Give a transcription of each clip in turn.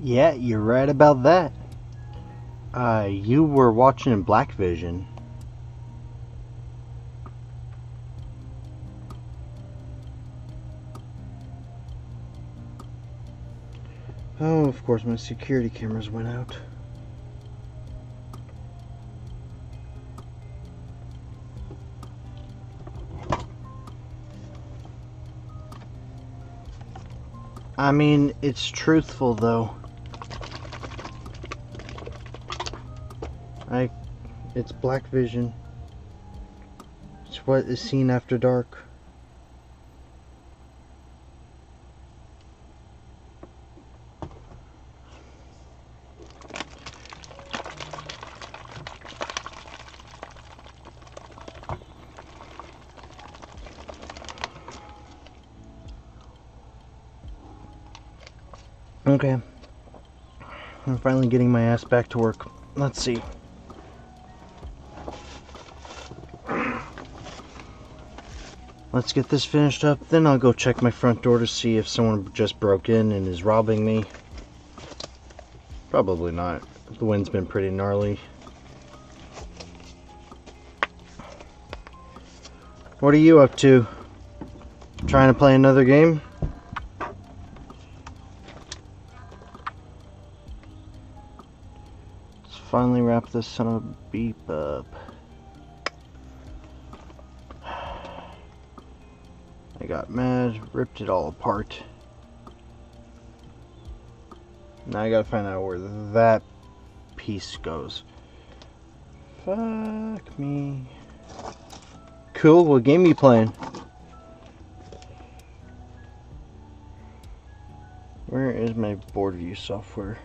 Yeah, you're right about that. You were watching in Black Vision. Oh, of course, my security cameras went out. I mean, it's truthful, though. It's Black Vision. It's what is seen after dark. Okay. I'm finally getting my ass back to work. Let's see. Let's get this finished up, then I'll go check my front door to see if someone just broke in and is robbing me. Probably not. The wind's been pretty gnarly. What are you up to? Trying to play another game? Let's finally wrap this son of a beep up. I got mad, ripped it all apart. Now I gotta find out where that piece goes. Fuck me. Cool, what game are you playing? Where is my board view software?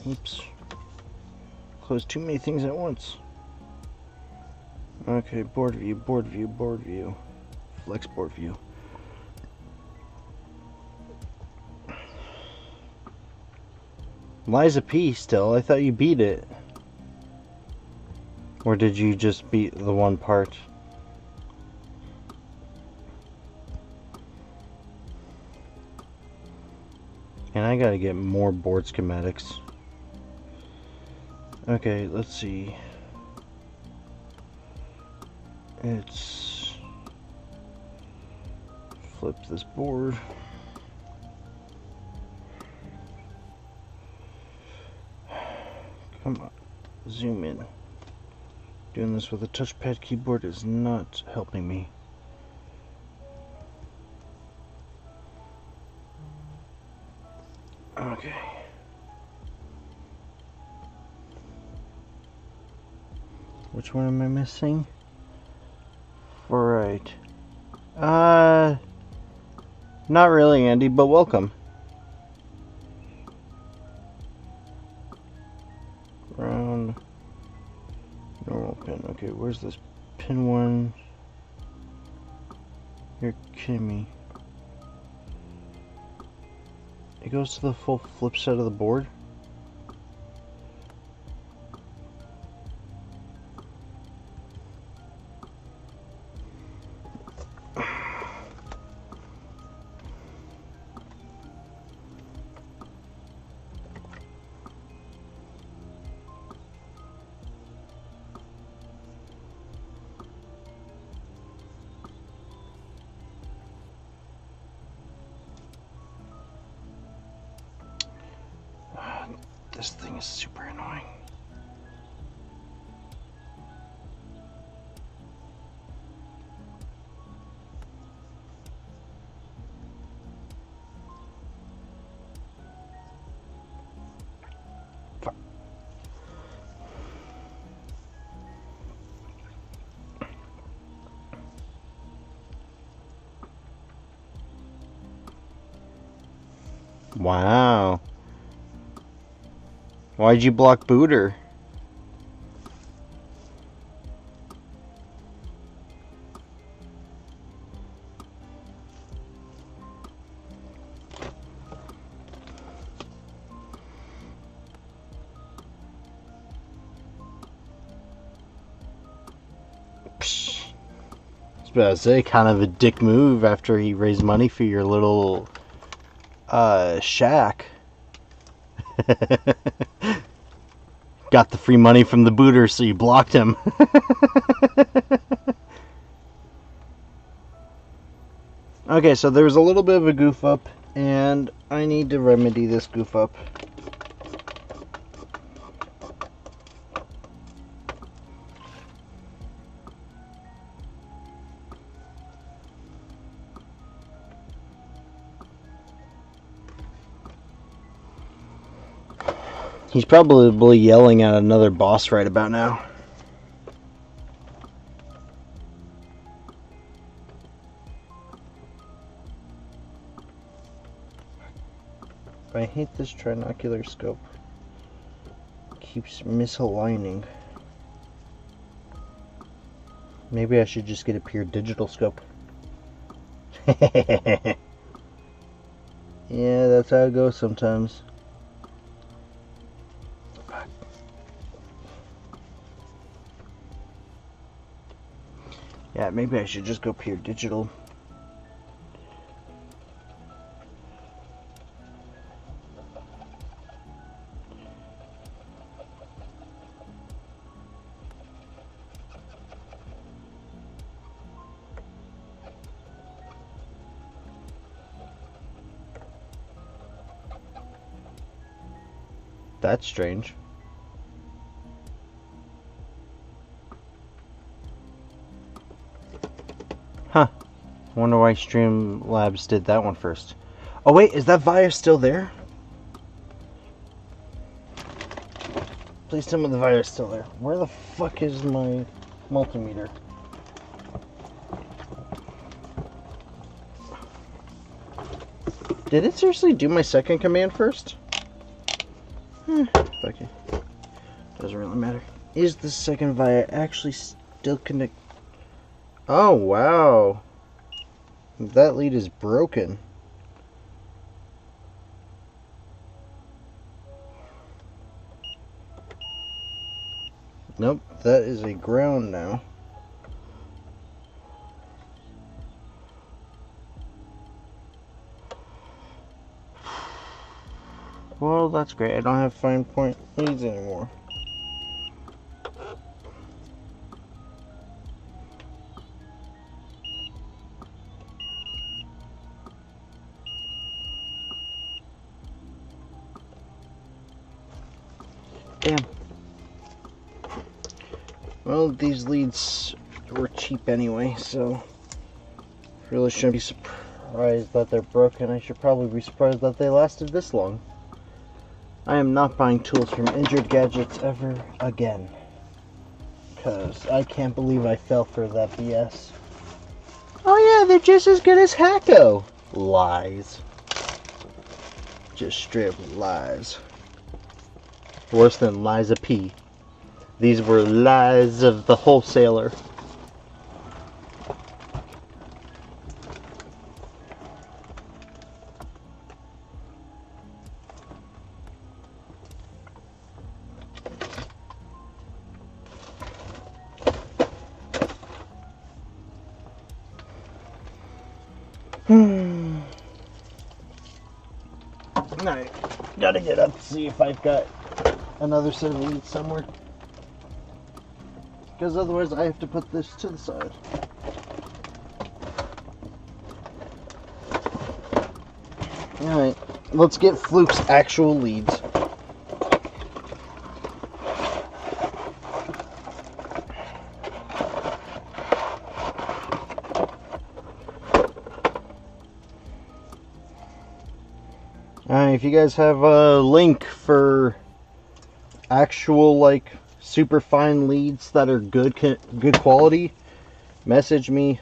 Oops. Close too many things at once. Okay, board view, board view, board view. Flex board view. Liza P still? I thought you beat it. Or did you just beat the one part? And I gotta get more board schematics. Okay, let's see. It's... flip this board. Come on, zoom in. Doing this with a touchpad keyboard is not helping me. Okay. Which one am I missing? Alright. Not really, Andy, but welcome. Round. Normal pin. Okay, where's this pin one? You're kidding me. It goes to the full flip side of the board? This thing is super annoying. Wow. Why'd you block Booter? Psh. I was about to say, kind of a dick move after he raised money for your little shack. Got the free money from the Booter, so you blocked him. Okay, so there was a little bit of a goof up, and I need to remedy this goof up. He's probably yelling at another boss right about now. I hate this trinocular scope. Keeps misaligning. Maybe I should just get a pure digital scope. Yeah, that's how it goes sometimes. Yeah, maybe I should just go pure digital. That's strange. Huh. Wonder why Streamlabs did that one first. Oh wait, is that Via still there? Please tell me the Via is still there. Where the fuck is my multimeter? Did it seriously do my second command first? Fuck it. Doesn't really matter. Is the second Via actually still connected? Oh, wow. That lead is broken. Nope, that is a ground now. Well, that's great. I don't have fine point leads anymore. Damn. Well, these leads were cheap anyway, so really shouldn't be surprised that they're broken. I should probably be surprised that they lasted this long. I am not buying tools from Injured Gadgets ever again, because I can't believe I fell for that BS. Oh yeah, they're just as good as Hacko. Lies. Just straight up lies. Worse than Liza P. These were lies of the wholesaler. Alright, gotta get up to see if I've got another set of leads somewhere. Because otherwise I have to put this to the side. Alright, let's get Fluke's actual leads. If you guys have a link for actual like super fine leads that are good quality, message me.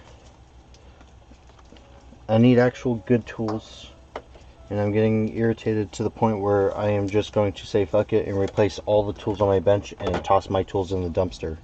I need actual good tools, and I'm getting irritated to the point where I am just going to say fuck it and replace all the tools on my bench and toss my tools in the dumpster.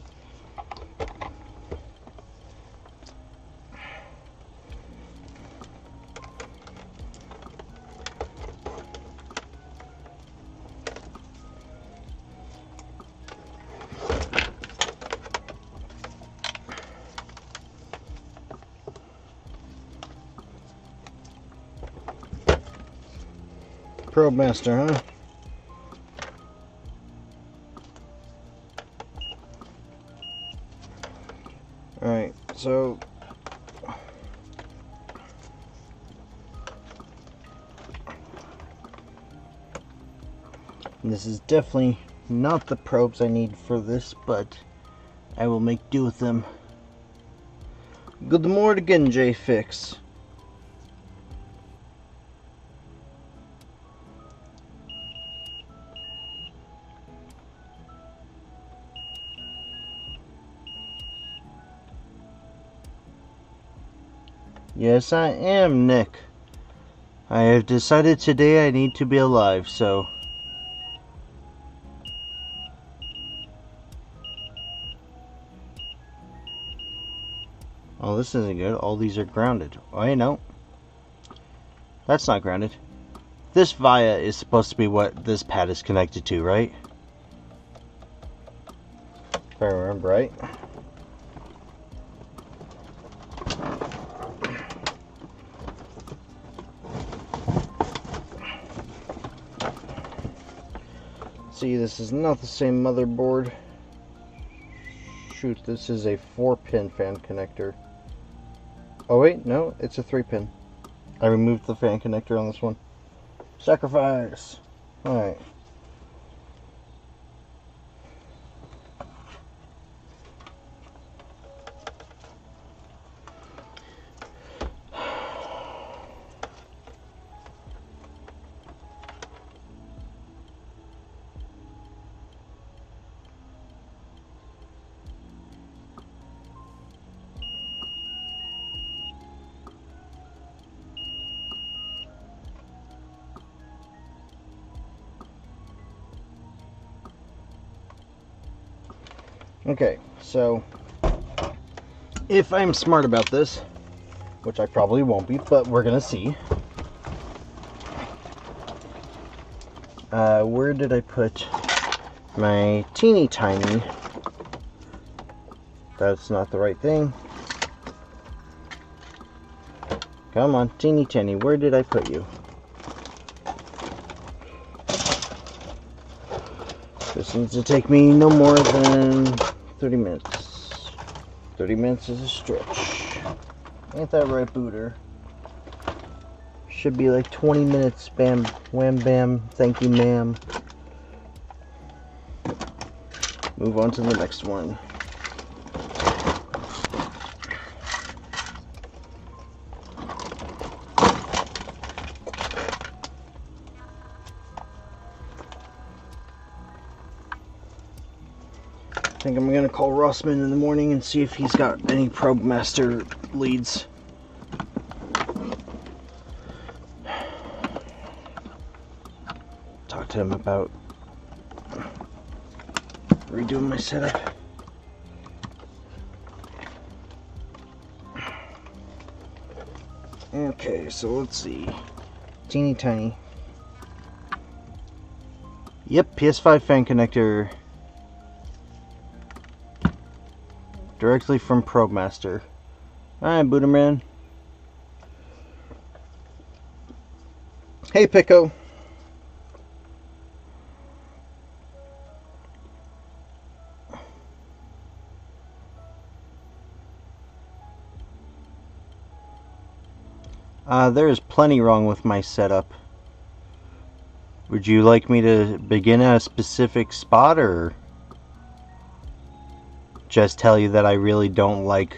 Probe Master, huh? Alright, so this is definitely not the probes I need for this, but I will make do with them. Good morning, J-Fix. Yes, I am, Nick. I have decided today I need to be alive, so... Oh, this isn't good. All these are grounded. Oh, I know. That's not grounded. This via is supposed to be what this pad is connected to, right? If I remember right. See, this is not the same motherboard. Shoot, this is a 4-pin fan connector. Oh wait, no, it's a 3-pin. I removed the fan connector on this one. Sacrifice! Alright. Okay, so if I'm smart about this, which I probably won't be, but we're gonna see. Where did I put my teeny tiny? That's not the right thing. Come on, teeny tiny, where did I put you? This needs to take me no more than 30 minutes. 30 minutes is a stretch. Ain't that right, Booter? Should be like 20 minutes. Bam, wham, bam. Thank you, ma'am. Move on to the next one. I think I'm gonna call Rossman in the morning and see if he's got any Probe Master leads. Talk to him about redoing my setup. Okay, so let's see. Teeny tiny. Yep, PS5 fan connector. Directly from Probe Master. Alright, Booterman. Hey, Pico. There is plenty wrong with my setup. Would you like me to begin at a specific spot, or just tell you that I really don't like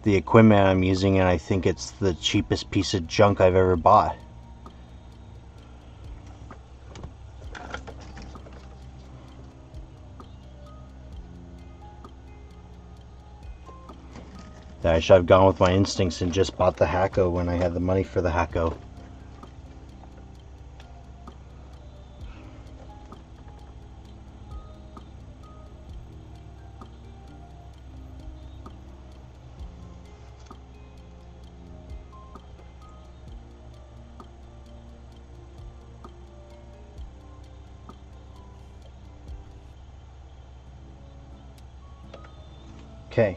the equipment I'm using and I think it's the cheapest piece of junk I've ever bought? that I should have gone with my instincts and just bought the Hakko when I had the money for the Hakko. Okay,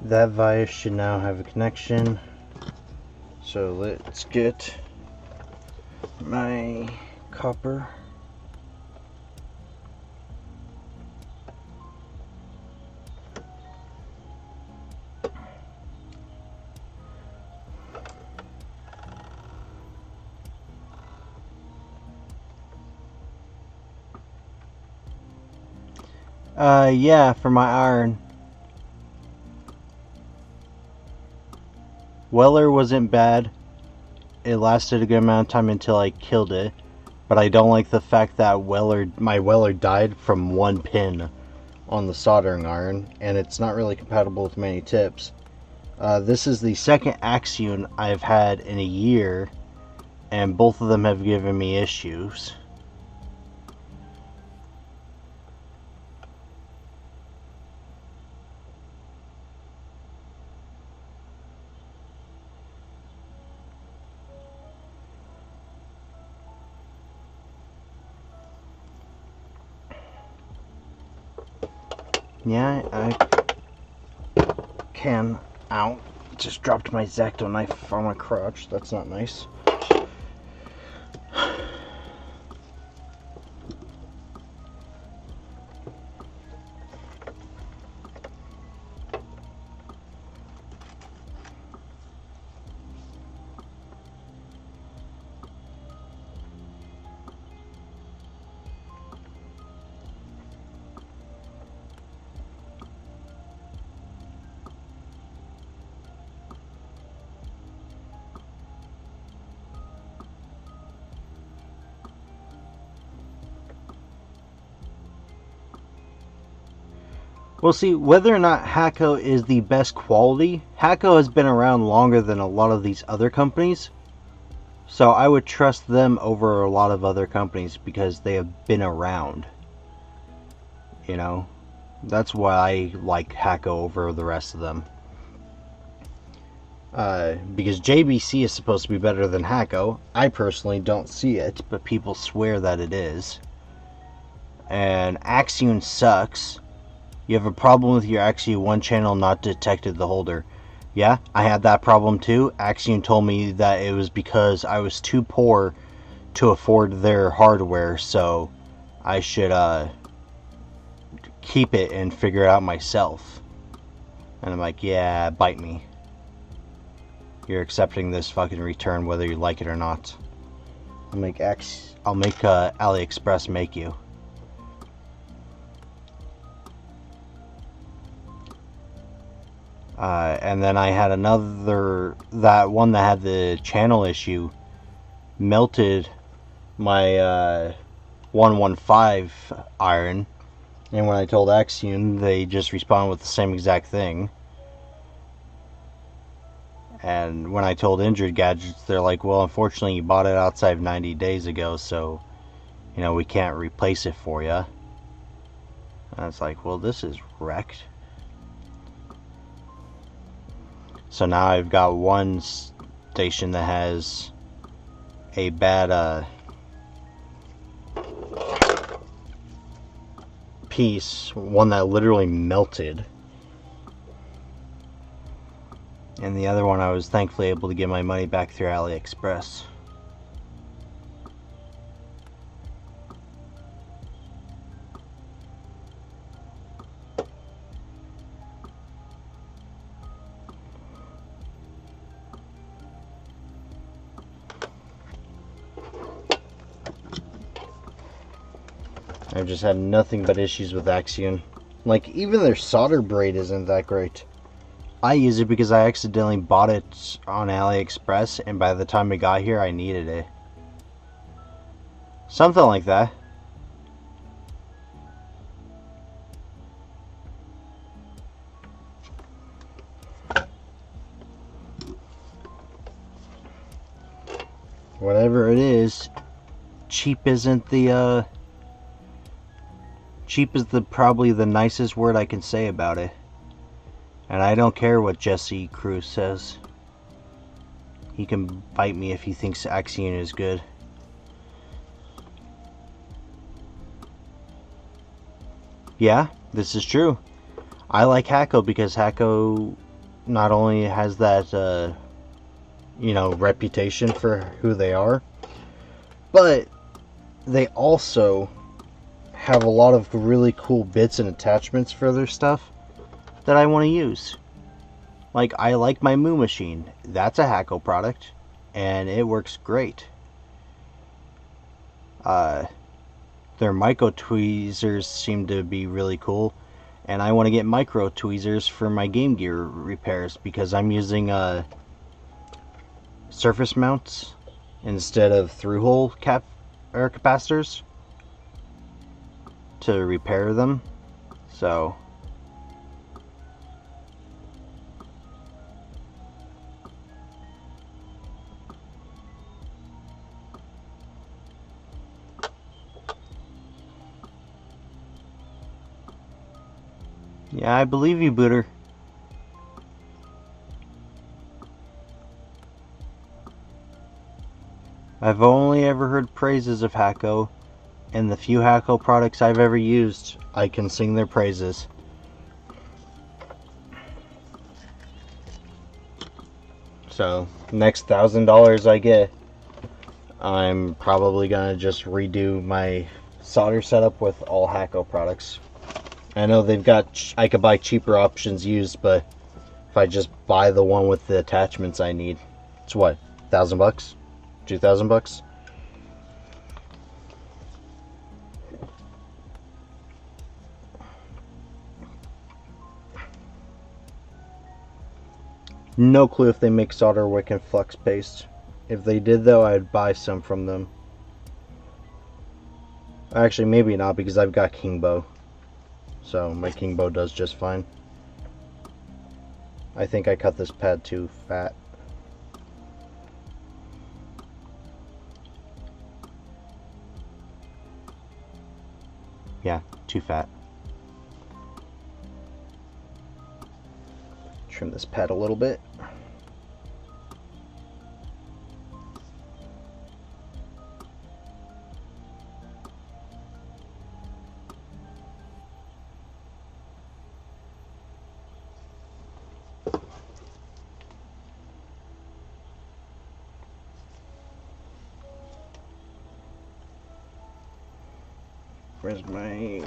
that vise should now have a connection, so let's get my copper. Yeah, for my iron. Weller wasn't bad. It lasted a good amount of time until I killed it. But I don't like the fact that my Weller died from one pin on the soldering iron. And it's not really compatible with many tips. This is the second Axion I've had in a year. And both of them have given me issues. Yeah, I can. Ow. Just dropped my X-Acto knife on my crotch. That's not nice. Well, see, whether or not Hakko is the best quality, Hakko has been around longer than a lot of these other companies. So I would trust them over a lot of other companies because they have been around. You know, that's why I like Hakko over the rest of them. Because JBC is supposed to be better than Hakko. I personally don't see it, but people swear that it is. And Axion sucks. You have a problem with your Axion 1 channel not detected the holder. Yeah, I had that problem too. Axion told me that it was because I was too poor to afford their hardware, so I should keep it and figure it out myself. And I'm like, yeah, bite me. You're accepting this fucking return whether you like it or not. I'll make AliExpress make you. And then I had that one that had the channel issue melted my 115 iron, and when I told Axion, they just responded with the same exact thing. And when I told Injured Gadgets, they're like, well, unfortunately you bought it outside of 90 days ago, so you know we can't replace it for you. And I was like, well, this is wrecked. So now I've got one station that has a bad piece, one that literally melted. And the other one I was thankfully able to get my money back through AliExpress. I've just had nothing but issues with Axion. Like, even their solder braid isn't that great. I use it because I accidentally bought it on AliExpress, and by the time it got here, I needed it. Something like that. whatever it is, cheap isn't the cheap is probably the nicest word I can say about it. And I don't care what Jesse Cruz says. He can bite me if he thinks Axion is good. Yeah, this is true. I like Hacko because Hacko not only has that, reputation for who they are, but they also have a lot of really cool bits and attachments for their stuff that I want to use. Like, I like my Moo machine. That's a Hacko product, and it works great. Their micro tweezers seem to be really cool, and I want to get micro tweezers for my Game Gear repairs because I'm using surface mounts instead of through-hole capacitors to repair them. So yeah, I believe you, Booter. I've only ever heard praises of Hacko, and the few Hacko products I've ever used, I can sing their praises. So, next $1,000 I get, I'm probably gonna just redo my solder setup with all Hacko products. I know they've got, I could buy cheaper options used, but if I just buy the one with the attachments I need, it's what, $1,000? $2,000? No clue if they make solder wick and flux paste. If they did though, I'd buy some from them. Actually, maybe not, because I've got Kingbo. So my Kingbo does just fine. I think I cut this pad too fat. Yeah, too fat. Trim this pad a little bit. Where's my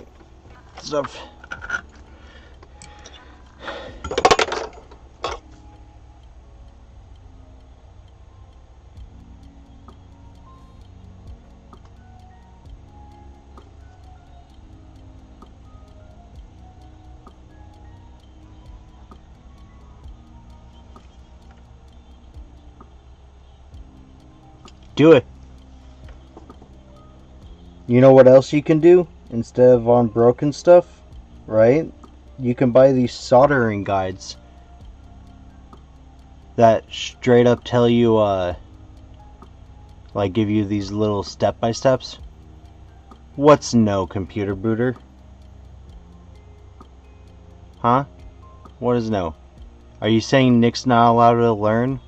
stuff? Do it. You know what else you can do instead of on broken stuff, right? You can buy these soldering guides that straight up tell you, like give you these little step-by-steps. What's no, computer booter? Huh? What is no? Are you saying Nick's not allowed to learn?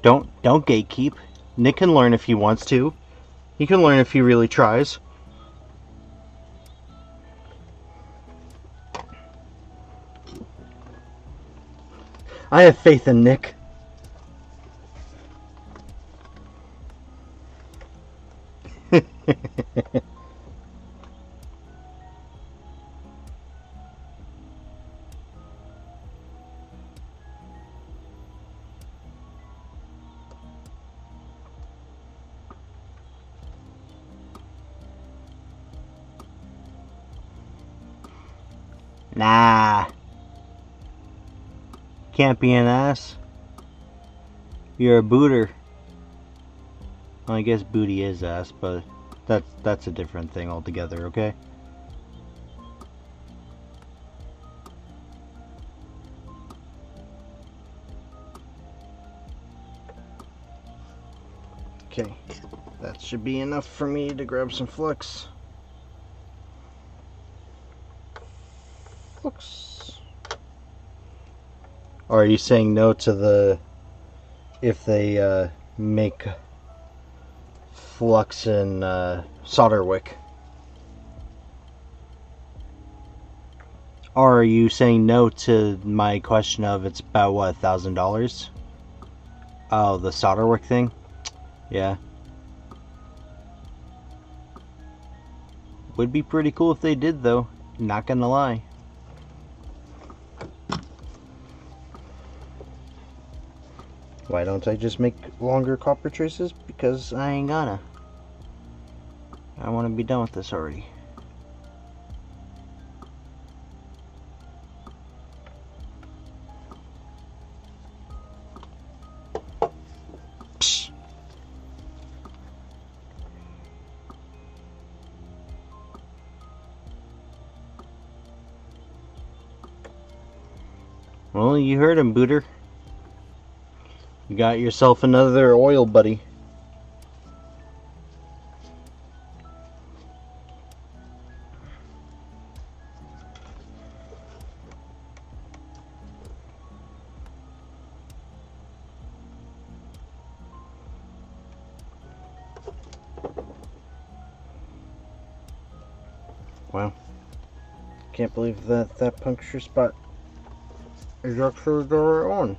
Don't gatekeep. Nick can learn if he wants to. He can learn if he really tries. I have faith in Nick. Nah. Can't be an ass. You're a booter. Well, I guess booty is ass, but that's a different thing altogether, okay? Okay, that should be enough for me to grab some flux. Flux. Or are you saying no to the, if they make flux and solder wick? Or are you saying no to my question of it's about what, $1,000? Oh, the solder wick thing? Yeah. Would be pretty cool if they did, though. Not gonna lie. Why don't I just make longer copper traces? Because I ain't gonna. I want to be done with this already. Psst. Well, you heard him, Booter. You got yourself another oil buddy. Wow. Can't believe that puncture spot is actually there on.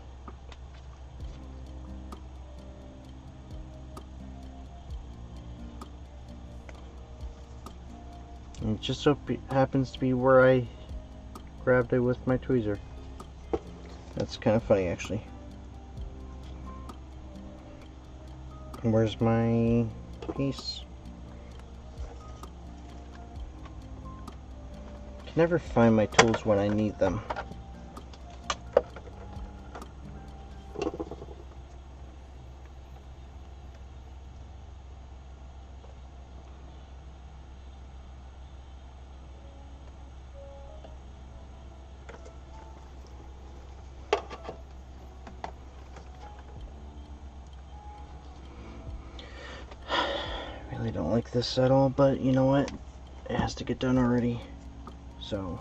And it just so happens to be where I grabbed it with my tweezer. That's kind of funny, actually. Where's my piece? Can never find my tools when I need them. Really don't like this at all, but you know what? It has to get done already. So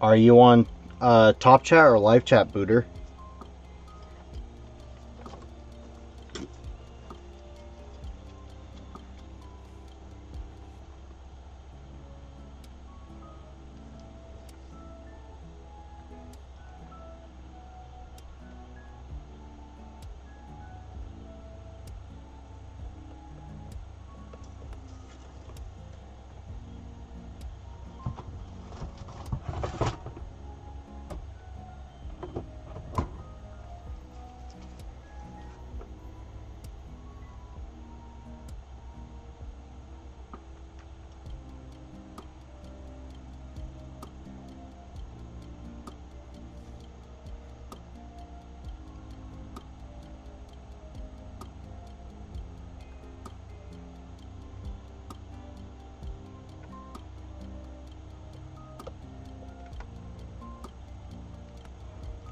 are you on top chat or live chat, Booter?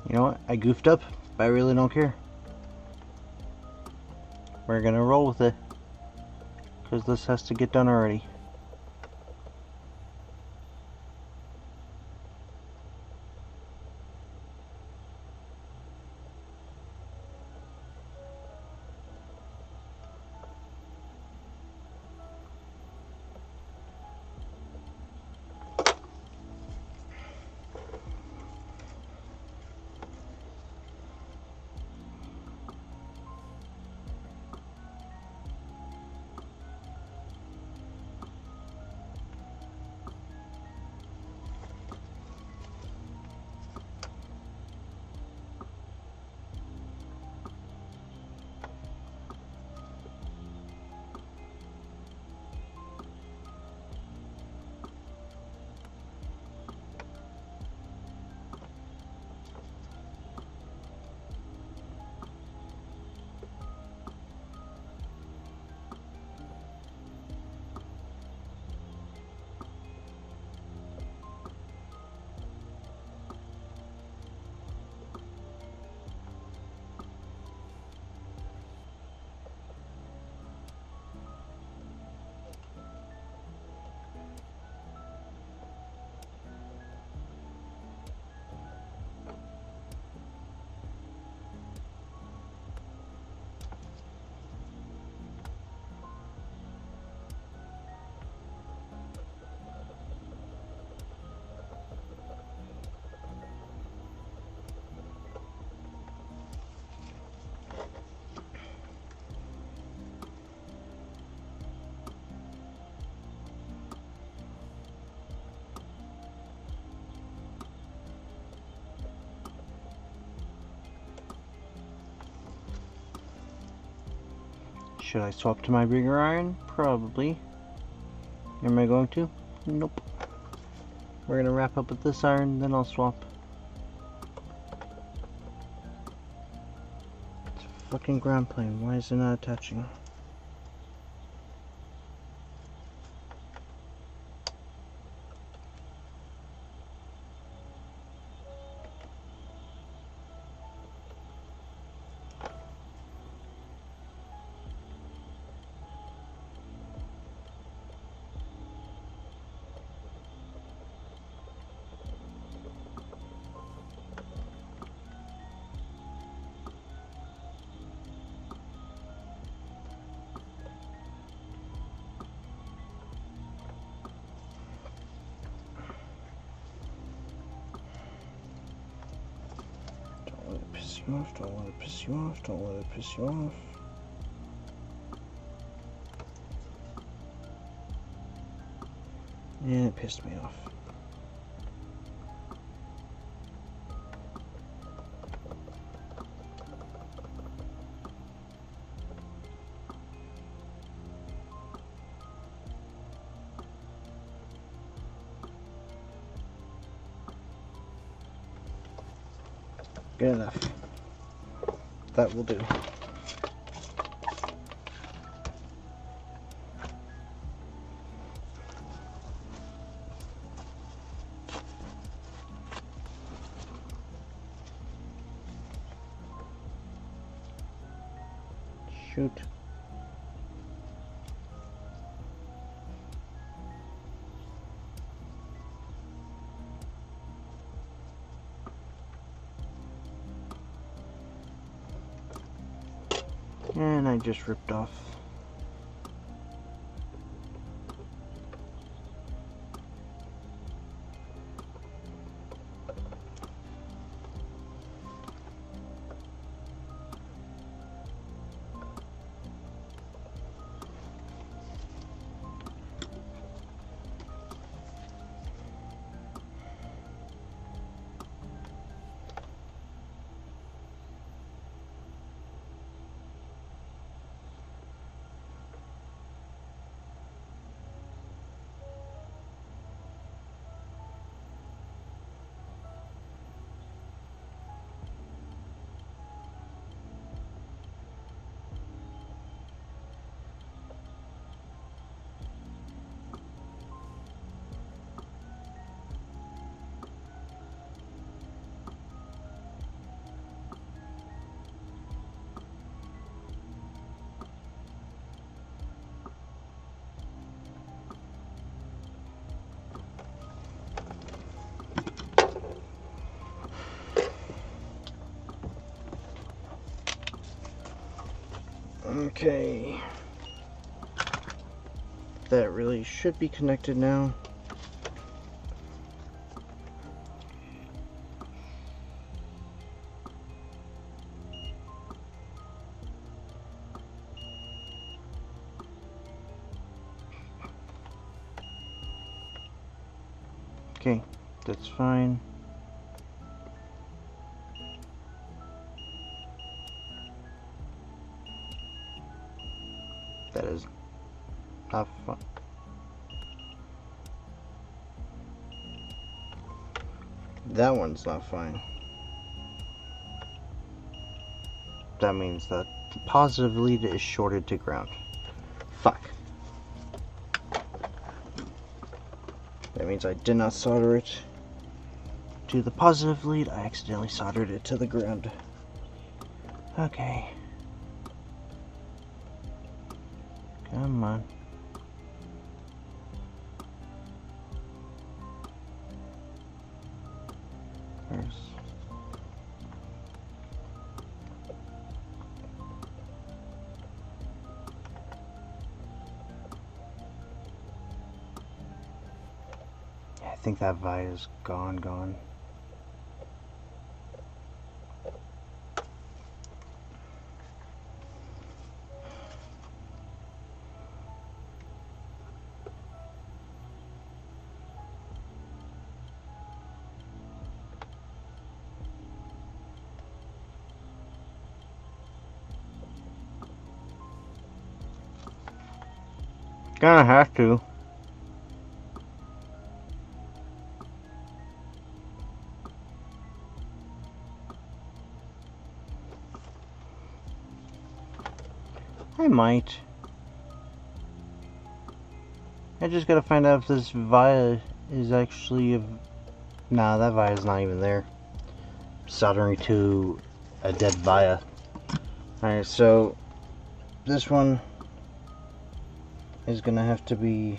You know what? I goofed up, but I really don't care. We're gonna roll with it, because this has to get done already. Should I swap to my bigger iron? Probably. Am I going to? Nope. We're gonna wrap up with this iron, then I'll swap. It's a fucking ground plane. Why is it not attaching? Don't let it piss you off, don't let it piss you off. And it pissed me off. Good enough. That will do. Shoot. And I just ripped off. Okay. That really should be connected now. Okay, that's fine. That is not fun. That one's not fine. That means that the positive lead is shorted to ground. Fuck. That means I did not solder it to the positive lead. I accidentally soldered it to the ground. Okay. Come on. Where's... I think that vite is gone. Gonna have to. I might. I just gotta find out if this via is actually a... Nah, that via is not even there. Soldering to a dead via. Alright, so this one is gonna have to be...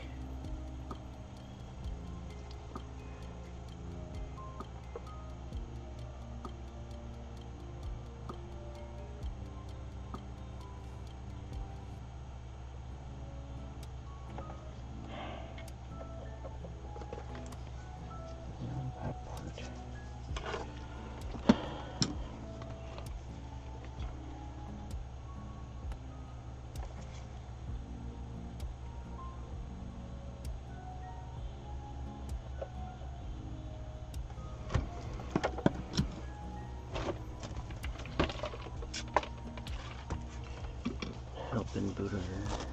Helping Buddha here.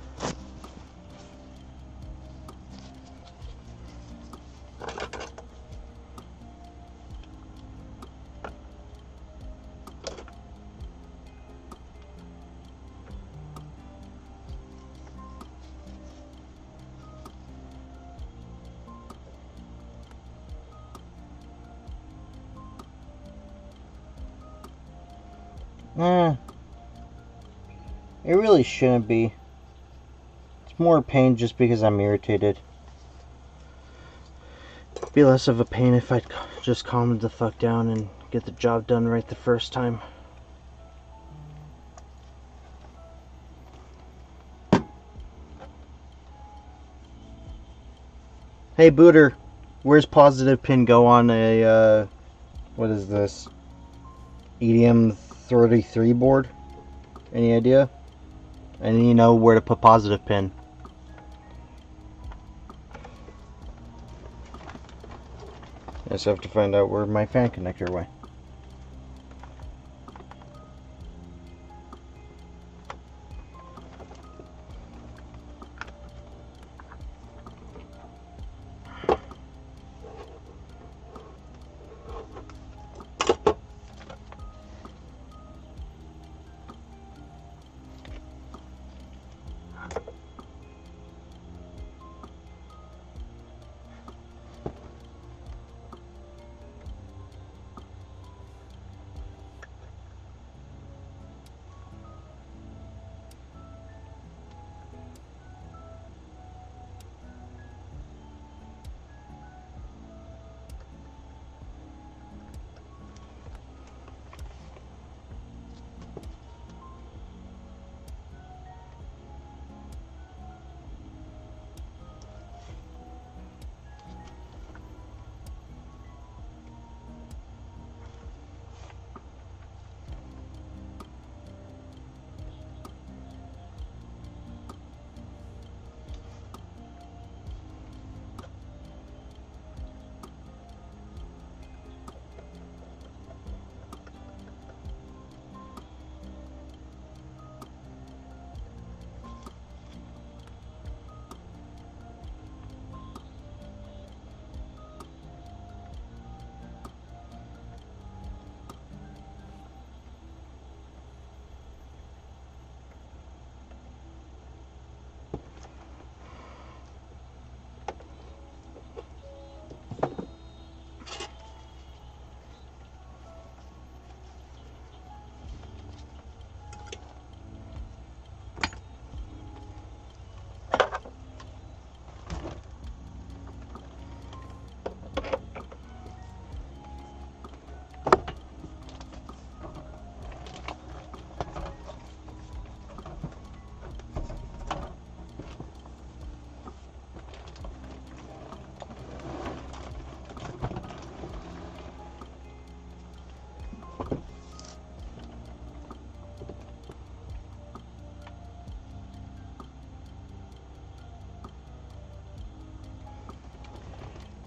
It really shouldn't be. It's more pain just because I'm irritated. It'd be less of a pain if I'd just calm the fuck down and get the job done right the first time. Hey Booter, where's positive pin go on a, what is this? EDM 33 board? Any idea? And you know where to put positive pin. I just have to find out where my fan connector went.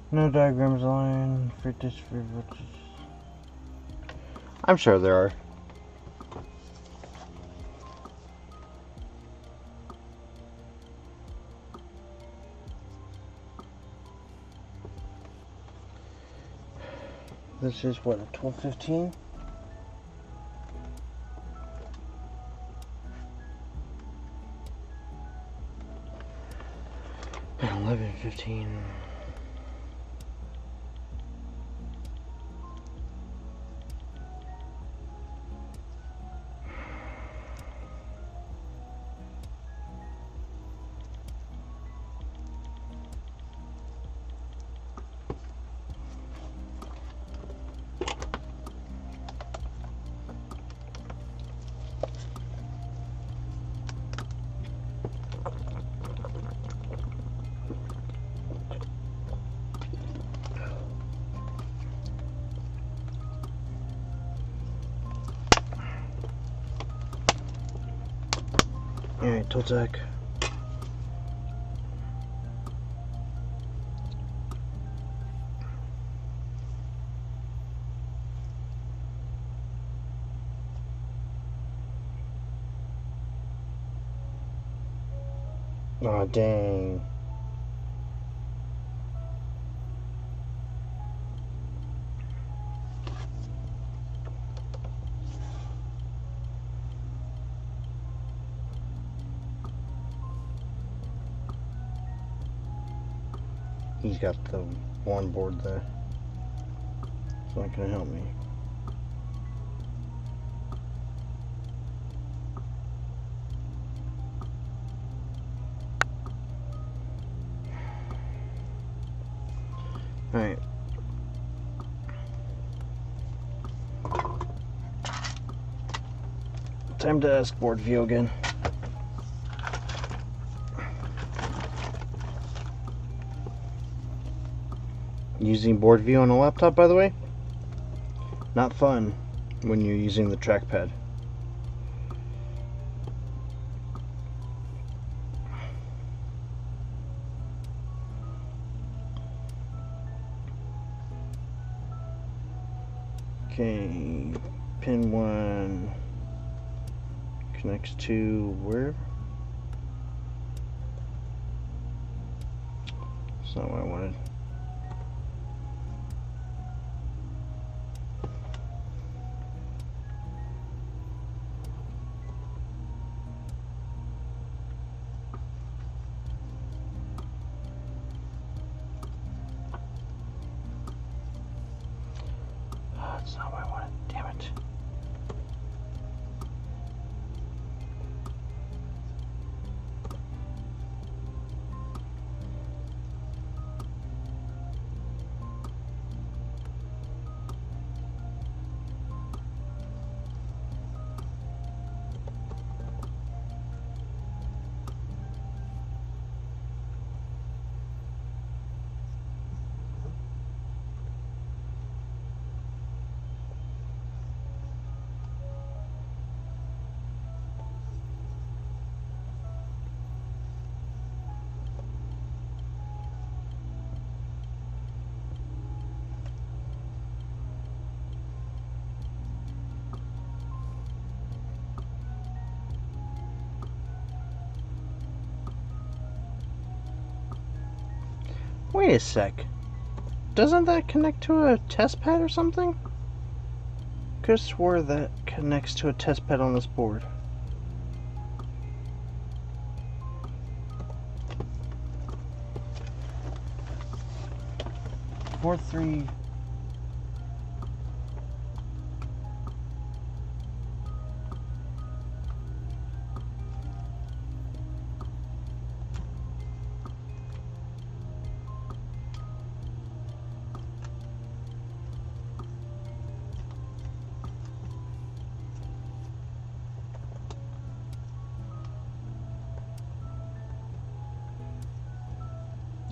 No diagrams line for this for I'm sure there are. This is what, a 1215? And 1115. Alright, Toltec. Aw, dang. He's got the one board there. It's not gonna help me. Alright. Time to ask board view again. Using board view on a laptop, by the way, not fun when you're using the trackpad. Okay, pin 1 connects to where? That's not what I wanted. That's not what I wanted. Damn it. Wait a sec. Doesn't that connect to a test pad or something? Could have swore that connects to a test pad on this board. Four, 3.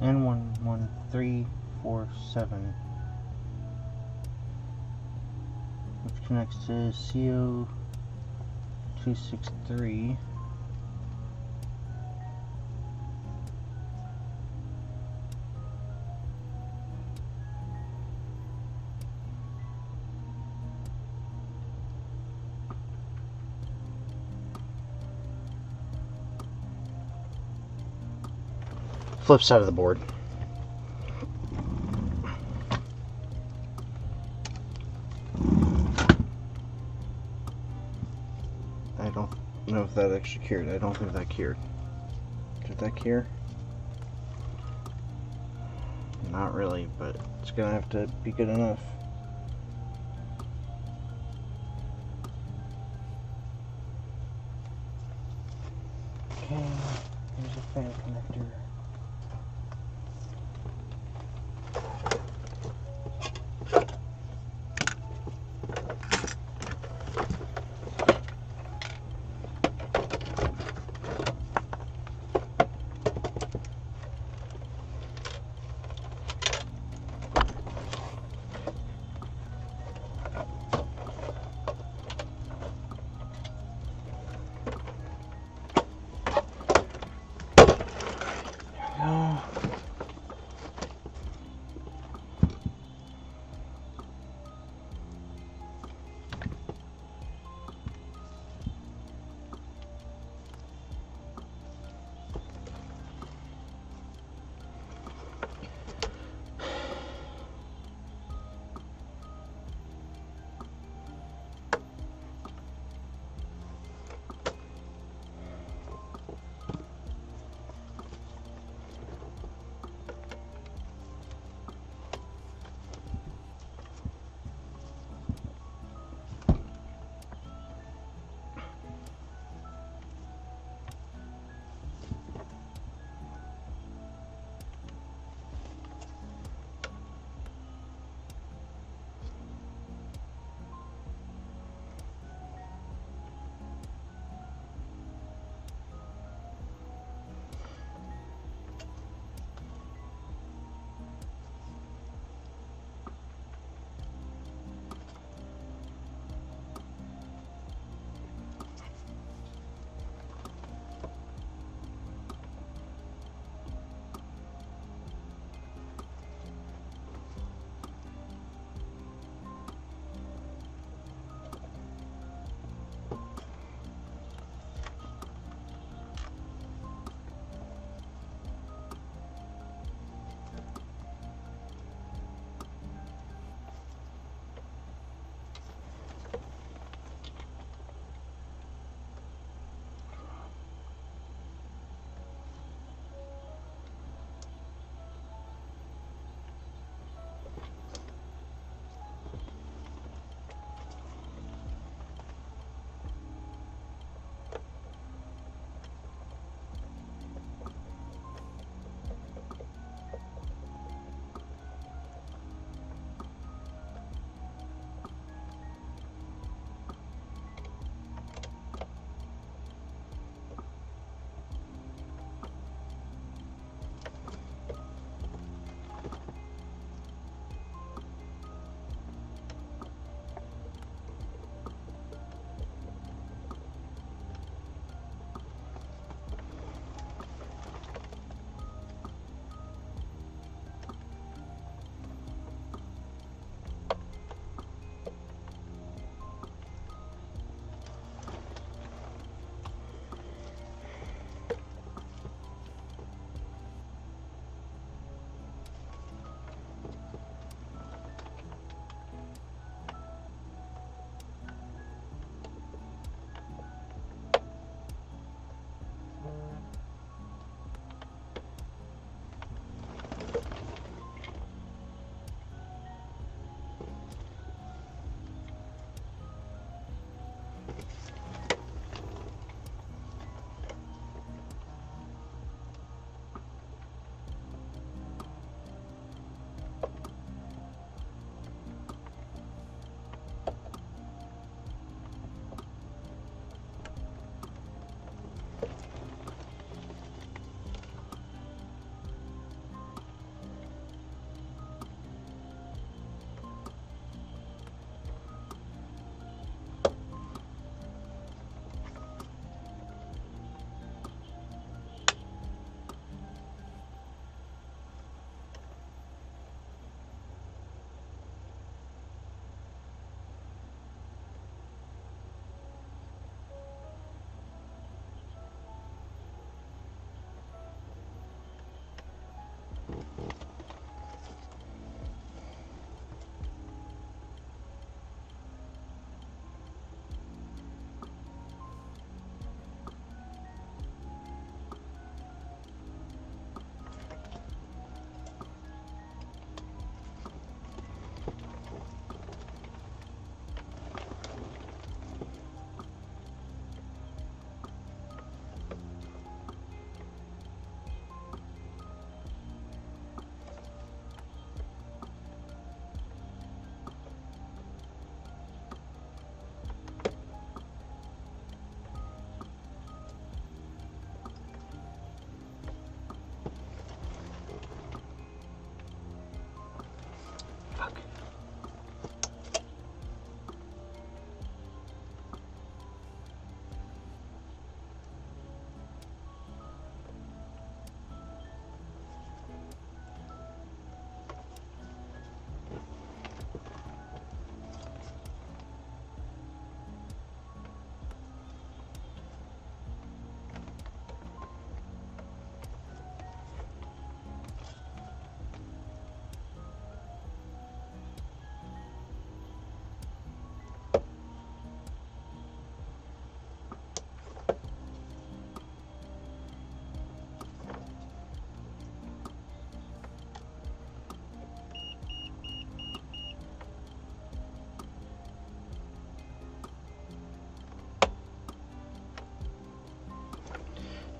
N11347, which connects to CO263. Flip side of the board. I don't know if that actually cured. I don't think that cured. Did that cure? Not really, but it's gonna have to be good enough. Okay, here's a fan connector.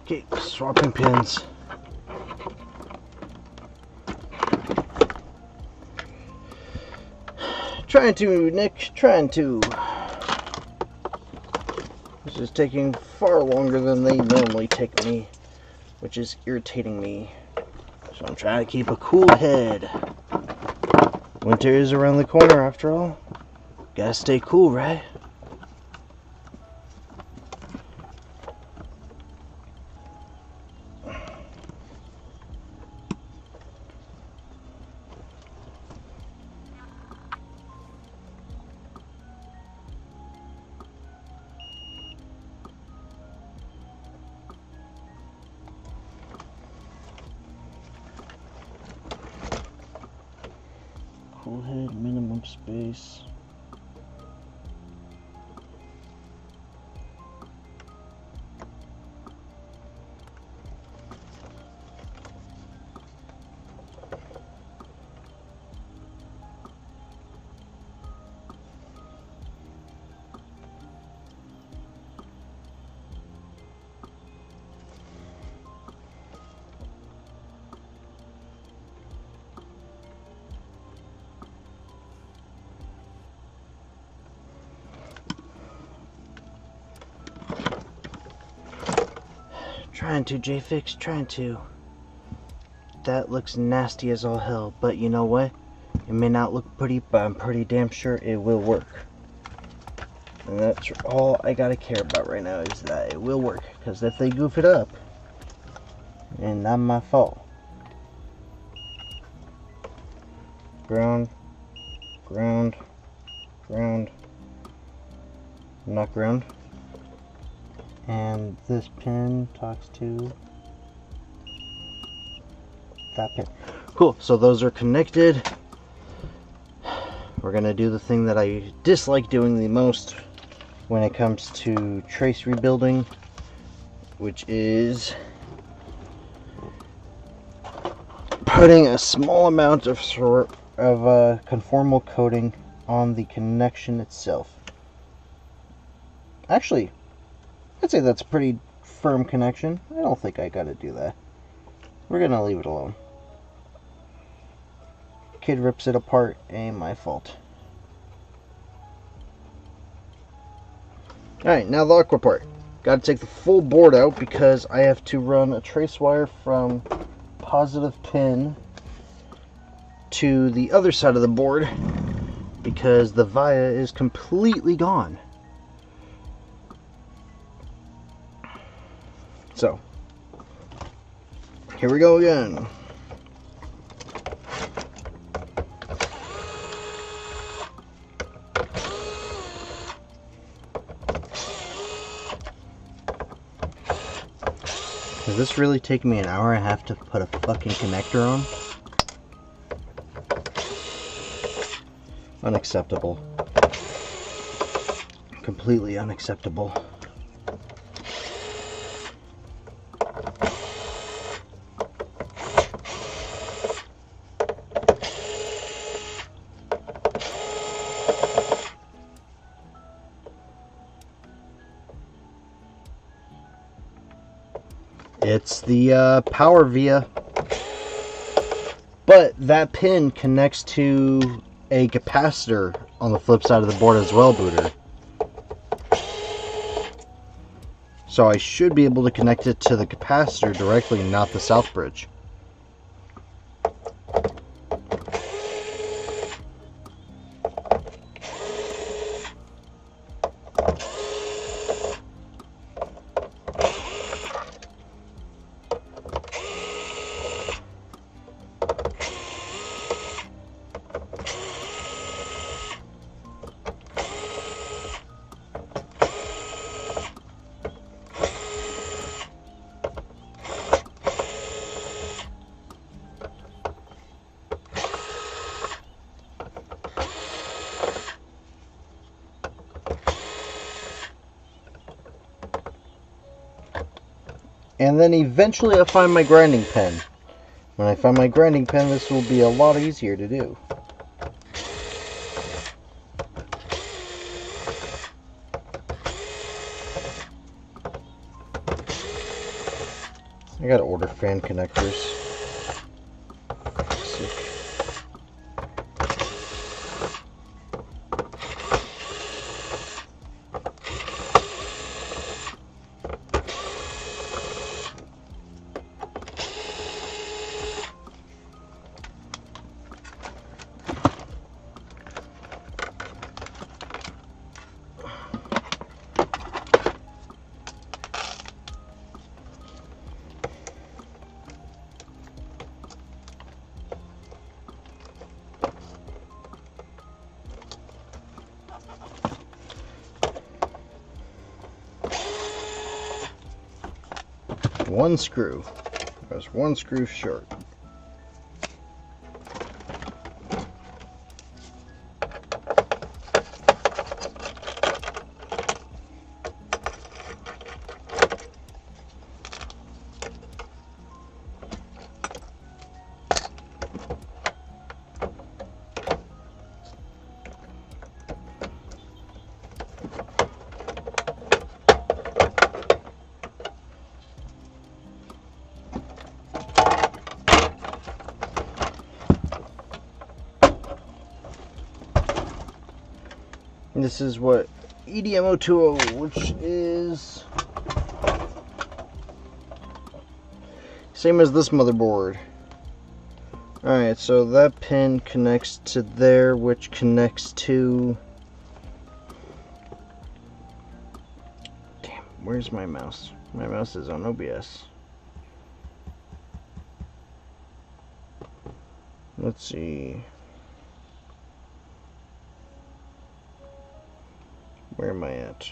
Okay, swapping pins. Trying to, Nick, trying to. This is taking far longer than they normally take me, which is irritating me. So I'm trying to keep a cool head. Winter is around the corner after all. Gotta stay cool, right? Cool head, minimum space. Trying to, J-Fix, trying to. That looks nasty as all hell, but you know what? It may not look pretty, but I'm pretty damn sure it will work. And that's all I gotta care about right now, is that it will work. Because if they goof it up, and not my fault. Ground, ground, ground, not ground. And this pin talks to that pin. Cool, so those are connected. We're gonna do the thing that I dislike doing the most when it comes to trace rebuilding, which is putting a small amount of conformal coating on the connection itself. Actually, I'd say that's a pretty firm connection. I don't think I gotta do that. We're gonna leave it alone. Kid rips it apart, ain't my fault. Alright, now the aqua part. Gotta take the full board out because I have to run a trace wire from positive pin to the other side of the board because the via is completely gone. So, here we go again. Does this really take me an hour and a half to put a fucking connector on? Unacceptable. Completely unacceptable. It's the power via, but that pin connects to a capacitor on the flip side of the board as well, Booter. So I should be able to connect it to the capacitor directly, not the south bridge. And then eventually I'll find my grinding pen. When I find my grinding pen, this will be a lot easier to do. I gotta order fan connectors. Sick. One screw. I was one screw short. And this is what EDM020, which is same as this motherboard. Alright, so that pin connects to there, which connects to... Damn, where's my mouse? My mouse is on OBS. Let's see. Where am I at?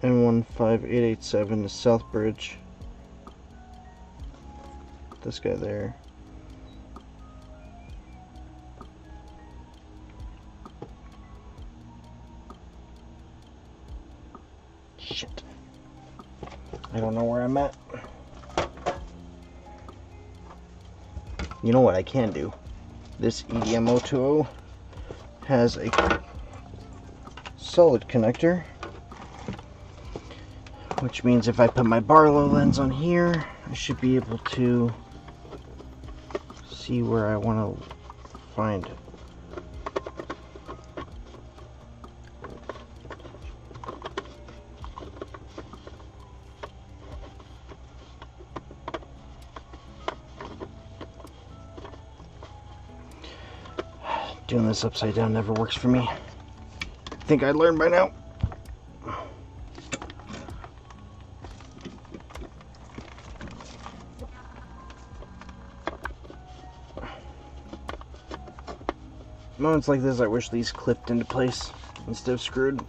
N15887 is Southbridge. This guy there. Shit. I don't know where I'm at. You know what I can do? This EDM020 has a solid connector, which means if I put my Barlow lens on here, I should be able to see where I want to find it. Doing this upside down never works for me. I think I learned by now. Moments like this, I wish these clipped into place instead of screwed.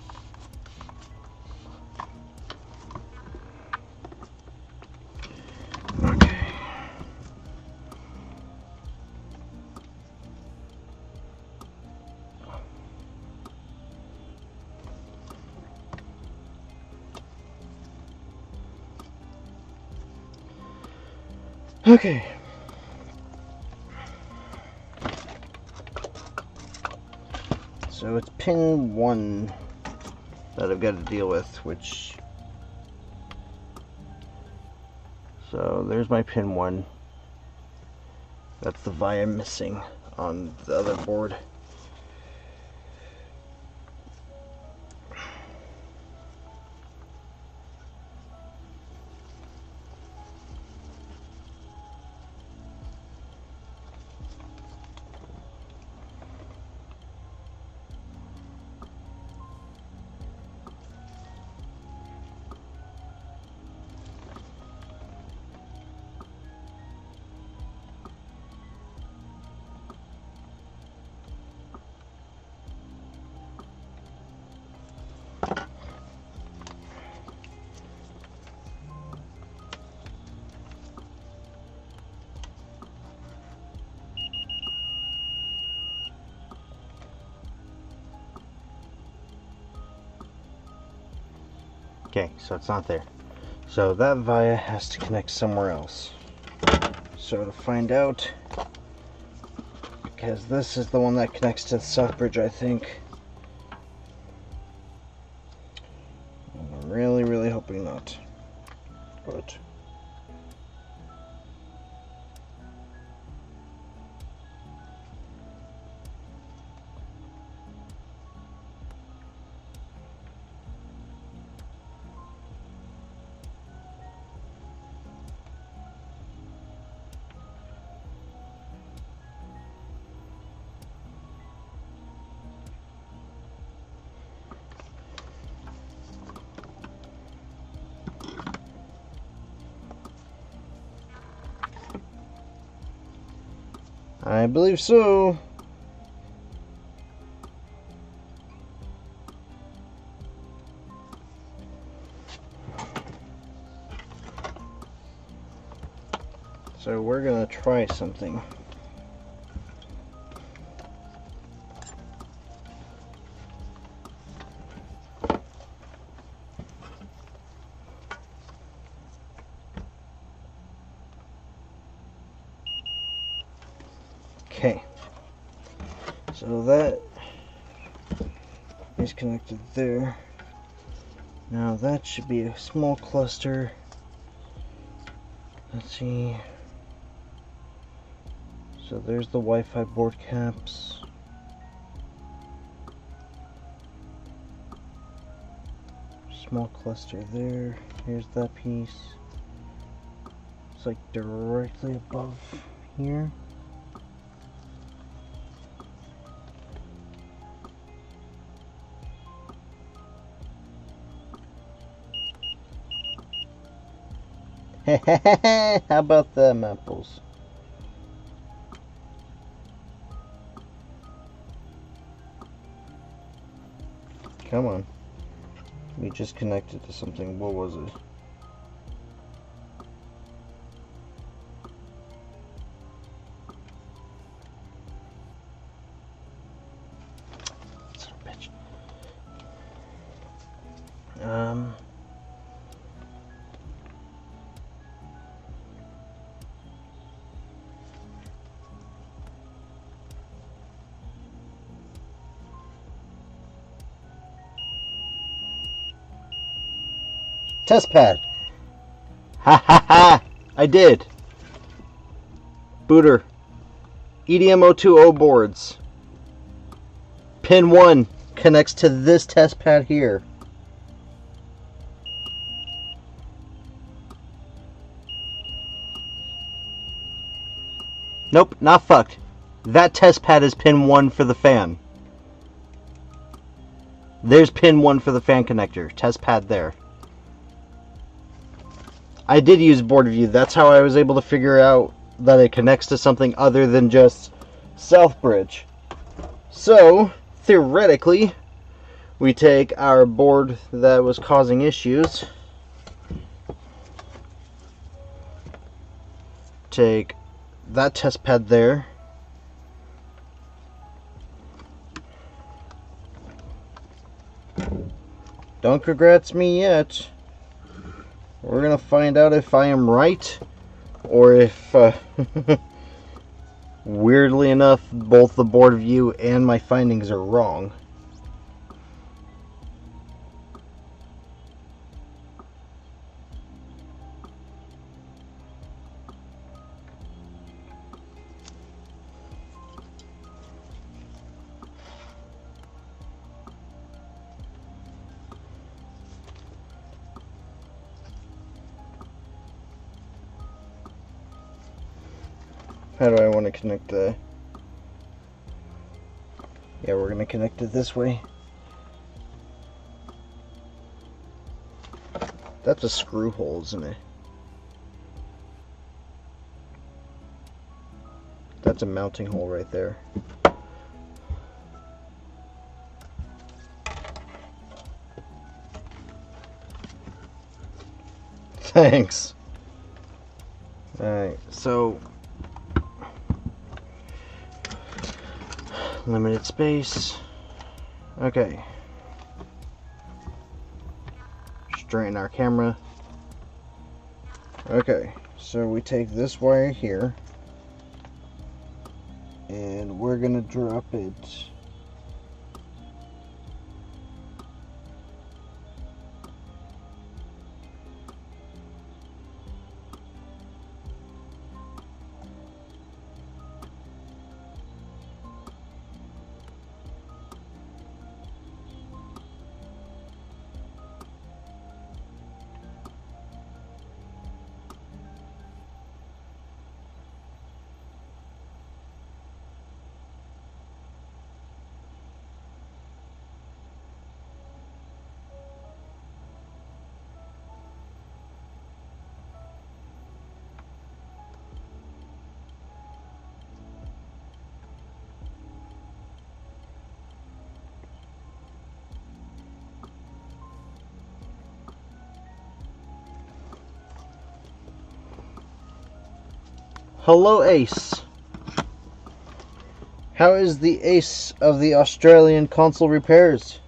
Okay. So it's pin 1 that I've got to deal with, which... So there's my pin 1. That's the via missing on the other board. Okay, so it's not there. So that via has to connect somewhere else. So to find out, because this is the one that connects to the south bridge, I think. I'm really hoping not. But I believe so. So we're gonna try something. Okay, so that is connected there. Now that should be a small cluster. Let's see. So there's the Wi-Fi board caps. Small cluster there. Here's that piece. It's like directly above here. How about them apples? Come on. We just connected to something. What was it? Son of a bitch. Test pad. Ha ha ha! I did. Booter. EDM020 boards. Pin 1 connects to this test pad here. Nope, not fucked. That test pad is pin 1 for the fan. There's pin 1 for the fan connector. Test pad there. I did use board view. That's how I was able to figure out that it connects to something other than just South Bridge. So, theoretically, we take our board that was causing issues, take that test pad there, don't congrats me yet. We're gonna find out if I am right, or if, weirdly enough, both the board view and my findings are wrong. How do I want to connect the... Yeah, we're going to connect it this way. That's a screw hole, isn't it? That's a mounting hole right there. Thanks. Alright, so... limited space. Okay. Straighten our camera. Okay, so we take this wire here. And we're gonna drop it. Hello, Ace. How is the Ace of the Australian console repairs?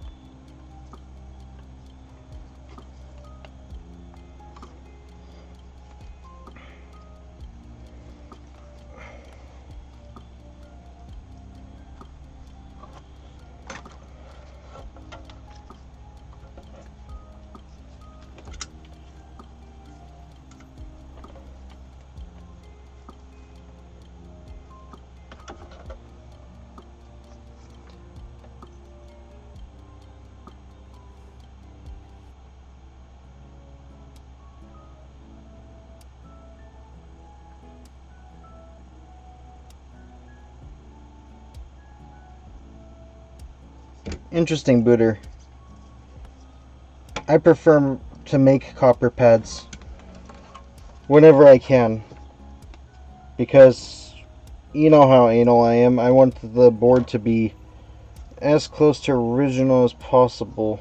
Interesting, Booter. I prefer to make copper pads whenever I can, because you know how anal I am. I want the board to be as close to original as possible,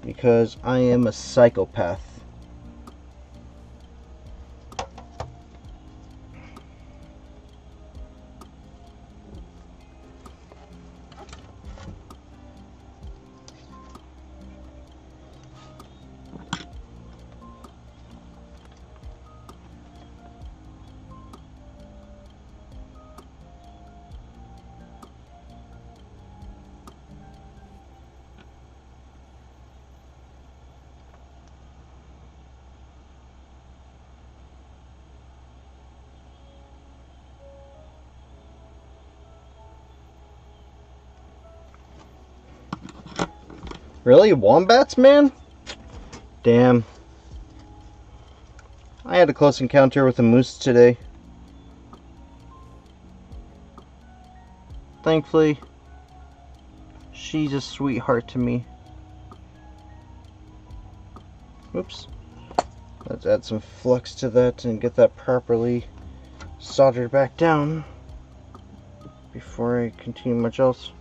because I am a psychopath. Really? Wombats, man? Damn. I had a close encounter with a moose today. Thankfully, she's a sweetheart to me. Oops. Let's add some flux to that and get that properly soldered back down before I continue much else.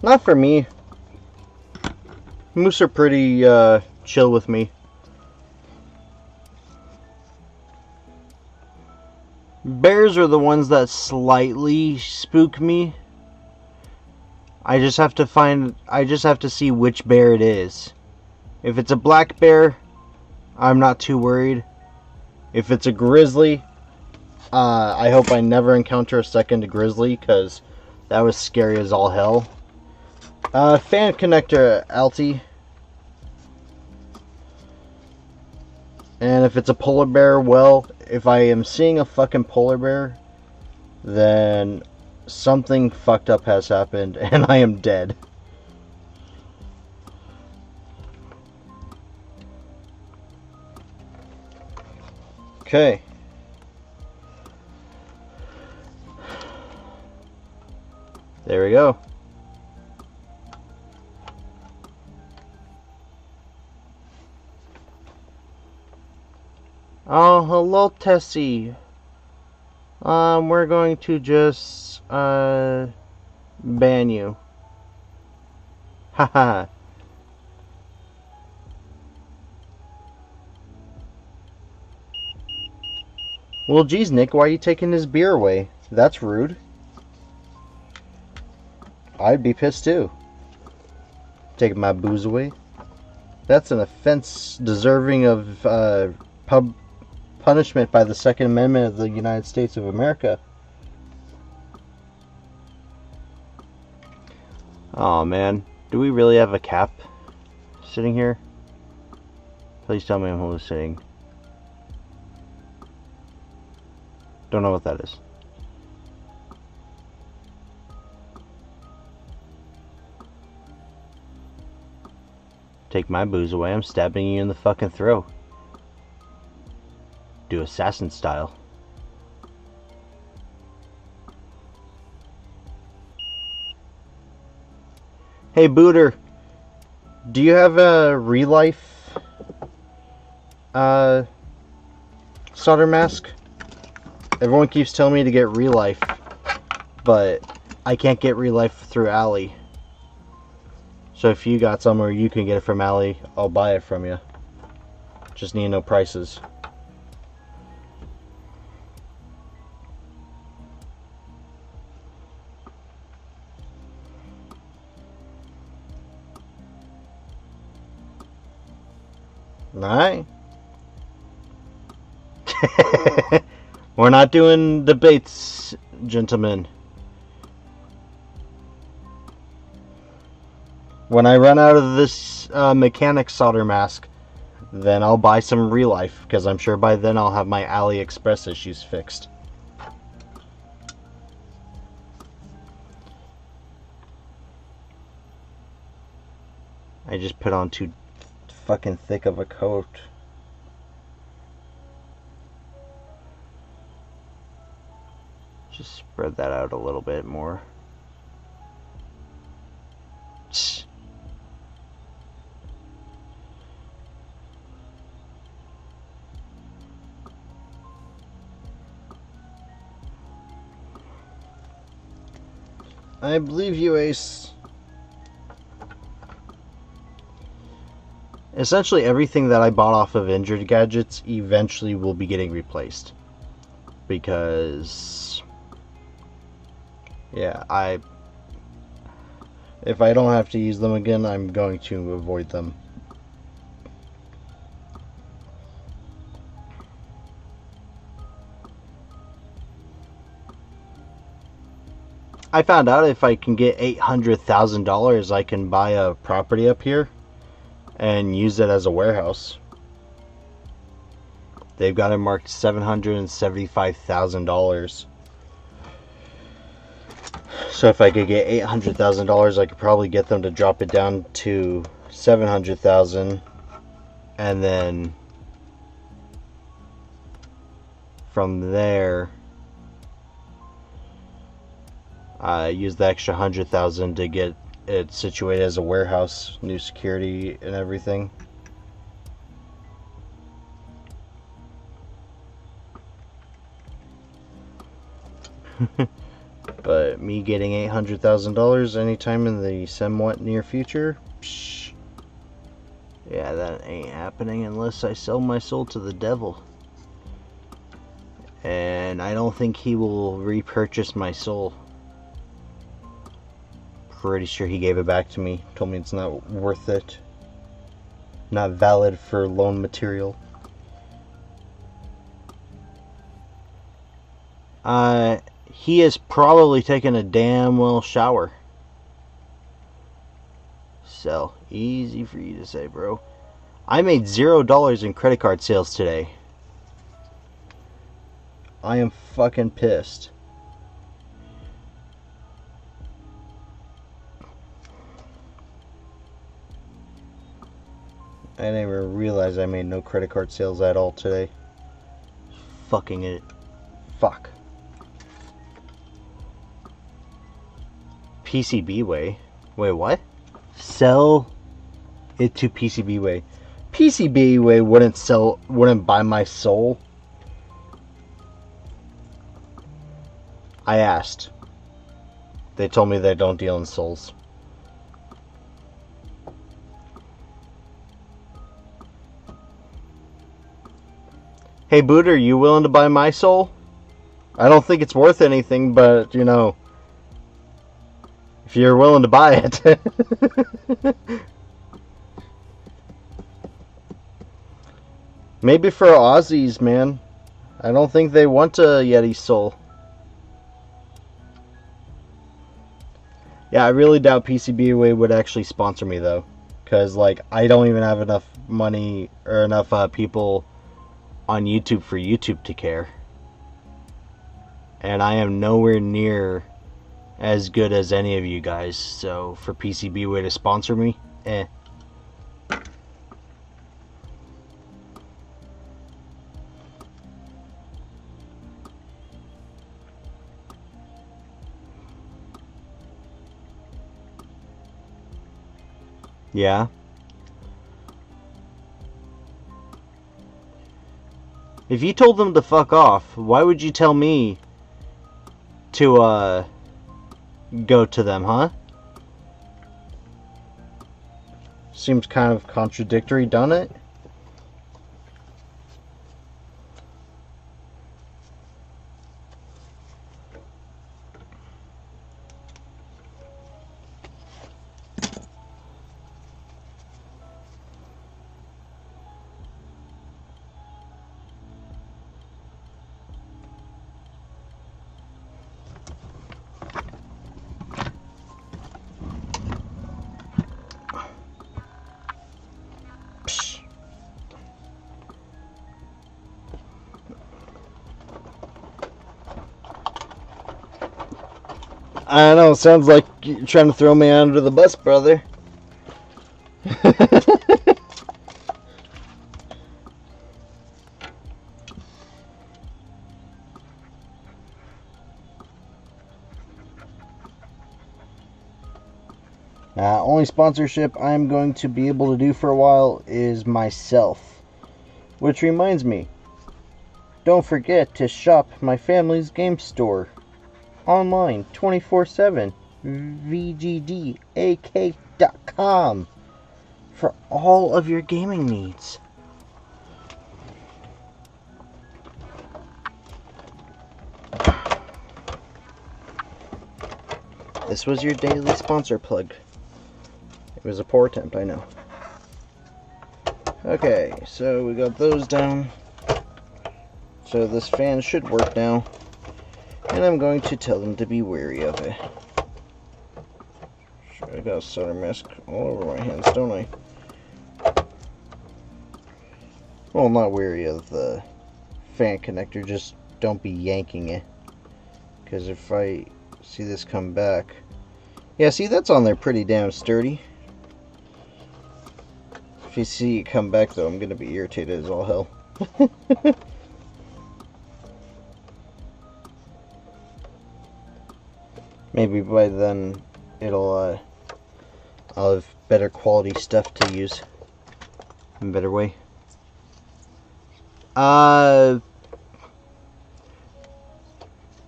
Not for me. Moose are pretty chill with me. Bears are the ones that slightly spook me. I just have to see which bear it is. If it's a black bear, I'm not too worried. If it's a grizzly, I hope I never encounter a second grizzly, because that was scary as all hell. Fan connector, Alti. And if it's a polar bear, well, if I am seeing a fucking polar bear, then something fucked up has happened and I am dead. Okay. There we go. Oh, hello, Tessie. We're going to just, ban you. Haha. Well, geez, Nick, why are you taking his beer away? That's rude. I'd be pissed too. Taking my booze away. That's an offense deserving of punishment by the Second Amendment of the United States of America. Oh man, do we really have a cap sitting here? Please tell me I'm hallucinating. Don't know what that is. Take my booze away, I'm stabbing you in the fucking throat. Do assassin style. Hey Booter, do you have a real-life solder mask? Everyone keeps telling me to get real life, but I can't get real life through Alley. So if you got some or you can get it from Alley, I'll buy it from you. Just need to know prices. Alright. We're not doing debates, gentlemen. When I run out of this mechanic solder mask, then I'll buy some real life, because I'm sure by then I'll have my AliExpress issues fixed. I just put on too fucking thick of a coat. Just spread that out a little bit more. I believe you, Ace. Essentially everything that I bought off of Injured Gadgets eventually will be getting replaced. Because... yeah, if I don't have to use them again, I'm going to avoid them. I found out if I can get $800,000, I can buy a property up here and use it as a warehouse. They've got it marked $775,000. So if I could get $800,000, I could probably get them to drop it down to $700,000, and then from there, use the extra $100,000 to get it situated as a warehouse, new security and everything. But me getting $800,000 anytime in the somewhat near future, psh, yeah, that ain't happening unless I sell my soul to the devil. And I don't think he will repurchase my soul. Pretty sure he gave it back to me. Told me it's not worth it. Not valid for loan material. He has probably taken a damn well shower. So, easy for you to say, bro. I made $0 in credit card sales today. I am fucking pissed. I didn't even realize I made no credit card sales at all today. Fucking it. Fuck. PCBWay. Wait, what? Sell it to PCBWay. PCBWay wouldn't buy my soul. I asked. They told me they don't deal in souls. Hey, Boot, are you willing to buy my soul? I don't think it's worth anything, but, you know, if you're willing to buy it. Maybe for Aussies, man. I don't think they want a Yeti soul. Yeah, I really doubt PCBWay would actually sponsor me, though. Because, like, I don't even have enough money or enough people on YouTube for YouTube to care. And I am nowhere near as good as any of you guys. So, for PCBWay to sponsor me, eh. Yeah. If you told them to fuck off, why would you tell me to go to them, huh? Seems kind of contradictory, doesn't it? I don't know, it sounds like you're trying to throw me under the bus, brother. Only sponsorship I'm going to be able to do for a while is myself. Which reminds me, don't forget to shop my family's game store online 24/7, vgdak.com, for all of your gaming needs. This was your daily sponsor plug. It was a poor attempt, I know. Okay, so we got those down. So this fan should work now. And I'm going to tell them to be wary of it. I got a solder mask all over my hands, don't I? Well, not wary of the fan connector, just don't be yanking it. Because if I see this come back... Yeah, see, that's on there pretty damn sturdy. If you see it come back, though, I'm going to be irritated as all hell. Maybe by then I'll have better quality stuff to use in a better way.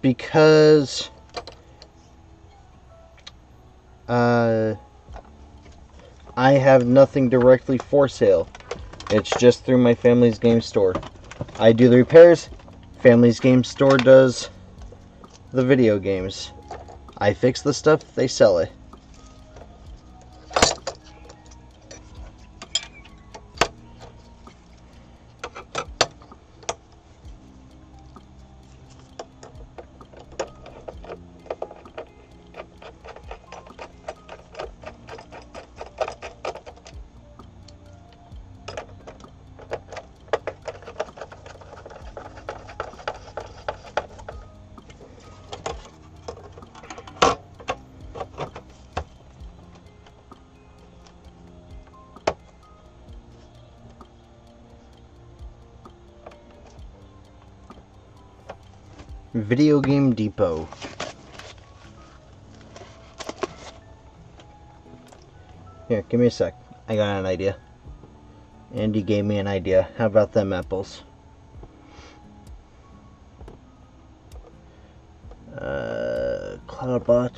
Because I have nothing directly for sale. It's just through my family's game store. I do the repairs. Family's game store does the video games. I fix the stuff, they sell it. Video Game Depot. Here, give me a sec. I got an idea. Andy gave me an idea. How about them apples? Cloudbot.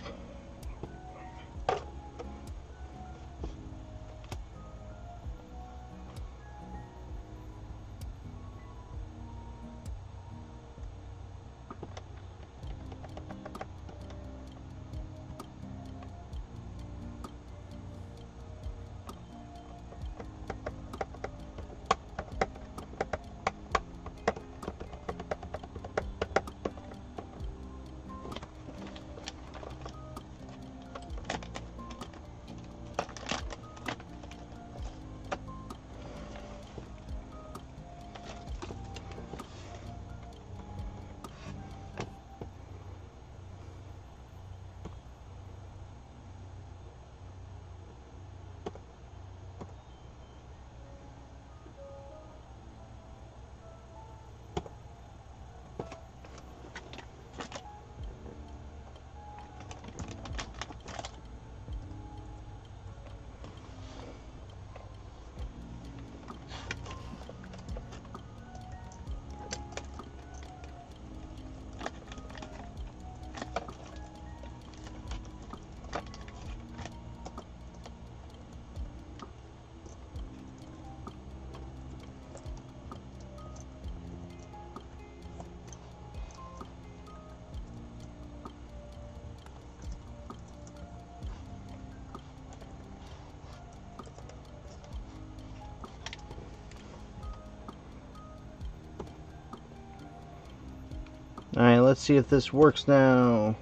let's see if this works now.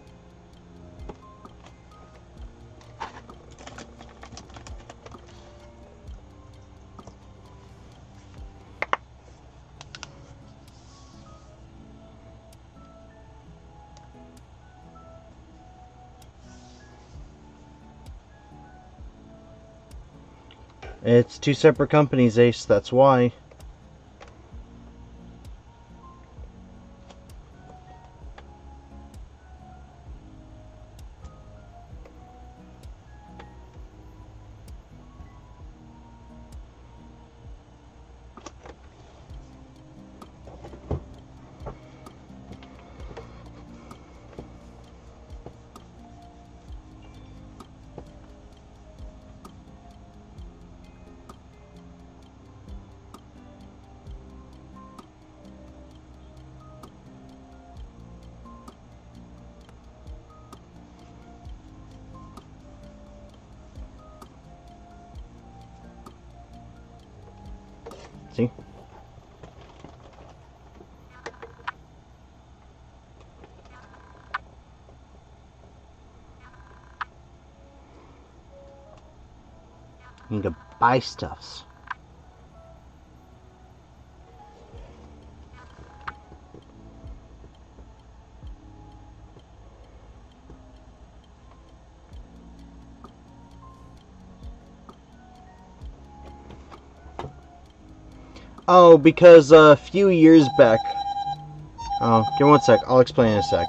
It's two separate companies, Ace, that's why. See? You need to buy stuffs. Oh, because a few years back... Oh, give me one sec. I'll explain in a sec.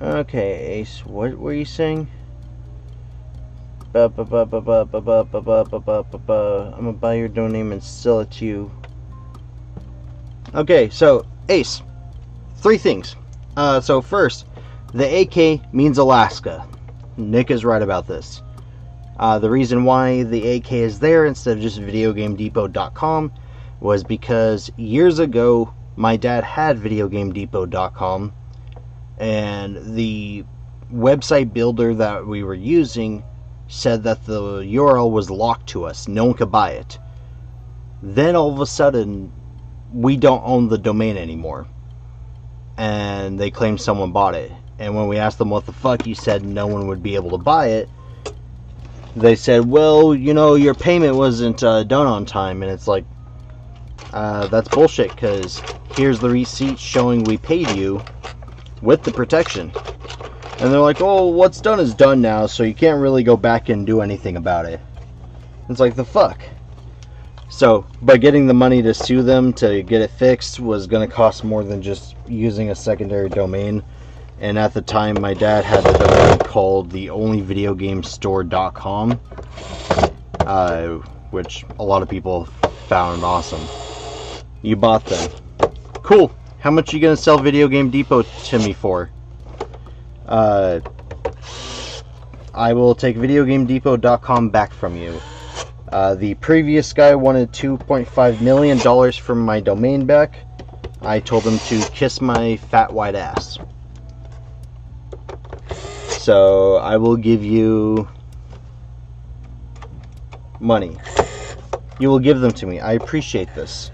Okay, Ace, what were you saying? I'm gonna buy your domain and sell it to you. Okay, so Ace, 3 things. So first, the AK means Alaska. Nick is right about this. The reason why the AK is there instead of just videogamedepot.com was because years ago my dad had videogamedepot.com, and the website builder that we were using said that the URL was locked to us. No one could buy it. Then all of a sudden, we don't own the domain anymore. And they claimed someone bought it. And when we asked them what the fuck, you said no one would be able to buy it, they said, well, you know, your payment wasn't done on time. And it's like, that's bullshit, because here's the receipt showing we paid you with the protection. And they're like, oh, what's done is done now, so you can't really go back and do anything about it. It's like, the fuck? So, but getting the money to sue them to get it fixed was going to cost more than just using a secondary domain. And at the time, my dad had a domain called theonlyvideogamestore.com, which a lot of people found awesome. You bought them. Cool. How much are you going to sell Video Game Depot to me for? I will take videogamedepot.com back from you. The previous guy wanted $2.5 million from my domain back. I told him to kiss my fat white ass. So I will give you money. You will give them to me. I appreciate this.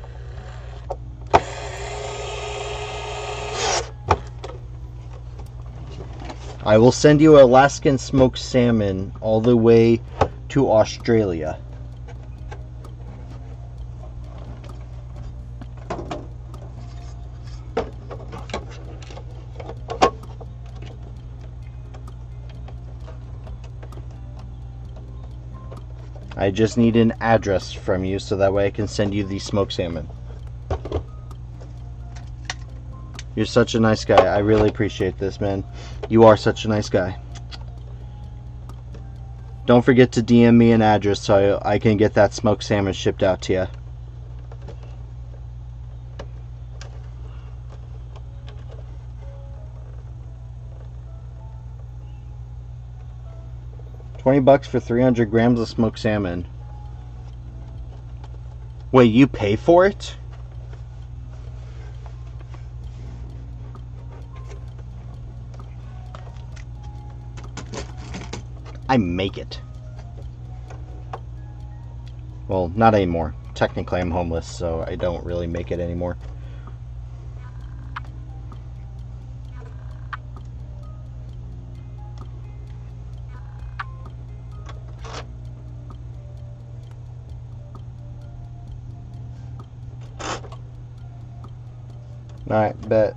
I will send you Alaskan smoked salmon all the way to Australia. I just need an address from you so that way I can send you the smoked salmon. You're such a nice guy. I really appreciate this, man. You are such a nice guy. Don't forget to DM me an address so I can get that smoked salmon shipped out to you. $20 for 300 grams of smoked salmon. Wait, you pay for it? I make it. Well, not anymore. Technically, I'm homeless, so I don't really make it anymore. Alright, bet.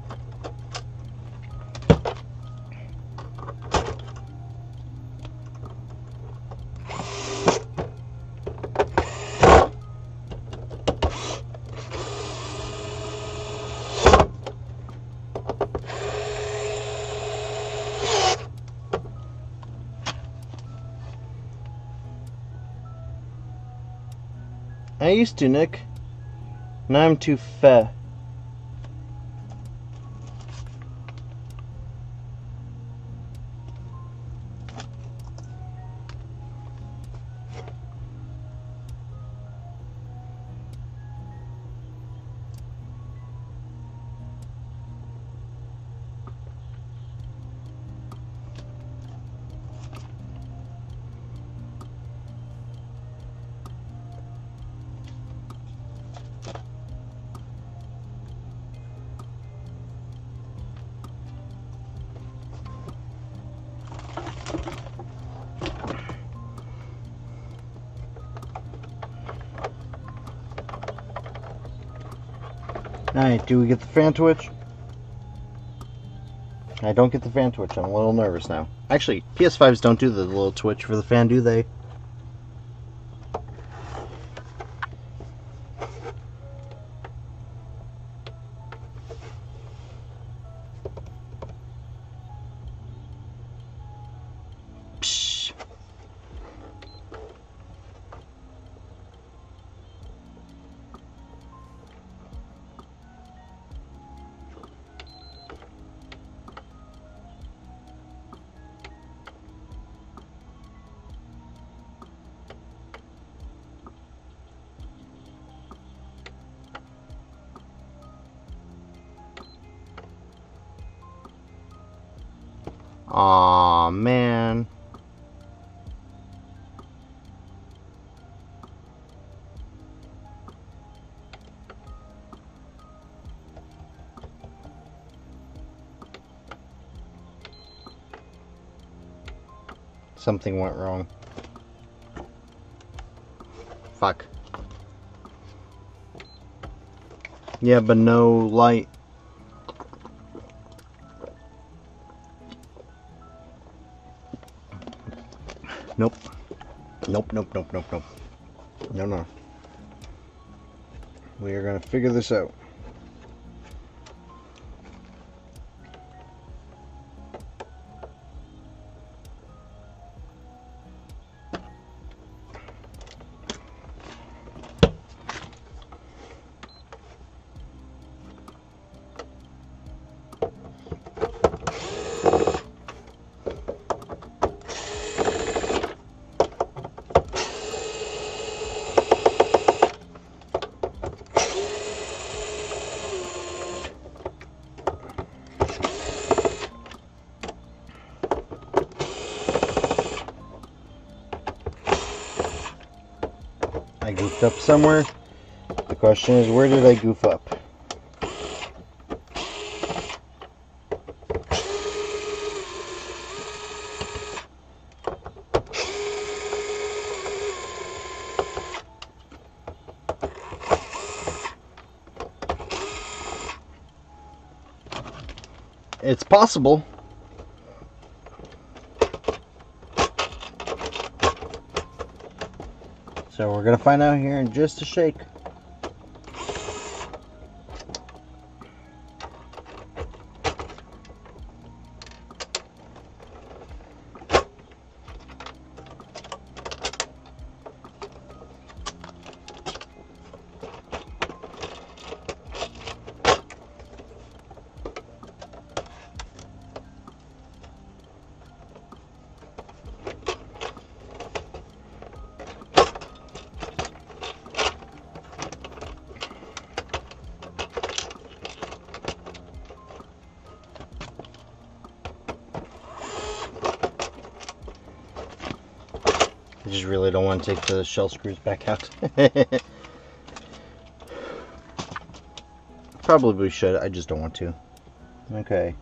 I used to, Nick. Now I'm too fat. Alright, do we get the fan twitch? I don't get the fan twitch. I'm a little nervous now. Actually, PS5s don't do the little twitch for the fan, do they? Aw, man. Something went wrong. Fuck. Yeah, but no light. Nope. Nope, nope, nope, nope, nope. No, no. We are going to figure this out. I goofed up somewhere. The question is, where did I goof up? It's possible. So we're going to find out here in just a shake. I just really don't want to take the shell screws back out. Probably should, I just don't want to. Okay.